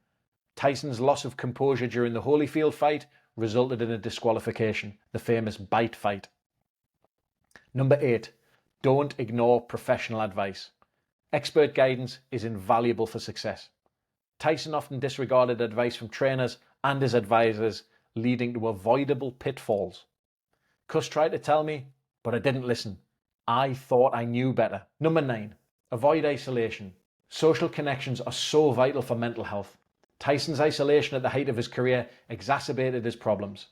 Tyson's loss of composure during the Holyfield fight resulted in a disqualification, the famous bite fight. Number 8, don't ignore professional advice. Expert guidance is invaluable for success. Tyson often disregarded advice from trainers and his advisors, leading to avoidable pitfalls. Cus tried to tell me, but I didn't listen. I thought I knew better. Number 9, avoid isolation. Social connections are so vital for mental health. Tyson's isolation at the height of his career exacerbated his problems.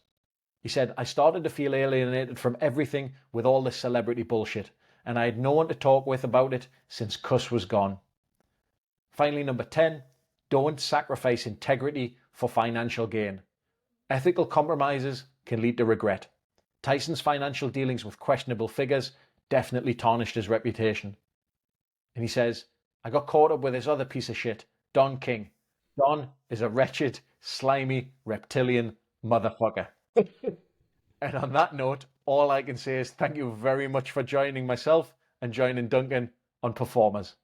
He said, "I started to feel alienated from everything with all this celebrity bullshit, and I had no one to talk with about it since Cus was gone. Finally, number 10, don't sacrifice integrity for financial gain. Ethical compromises can lead to regret. Tyson's financial dealings with questionable figures definitely tarnished his reputation. And he says, I got caught up with this other piece of shit, Don King. Don is a wretched, slimy, reptilian motherfucker. And on that note, all I can say is thank you very much for joining myself and joining Duncan on Performers.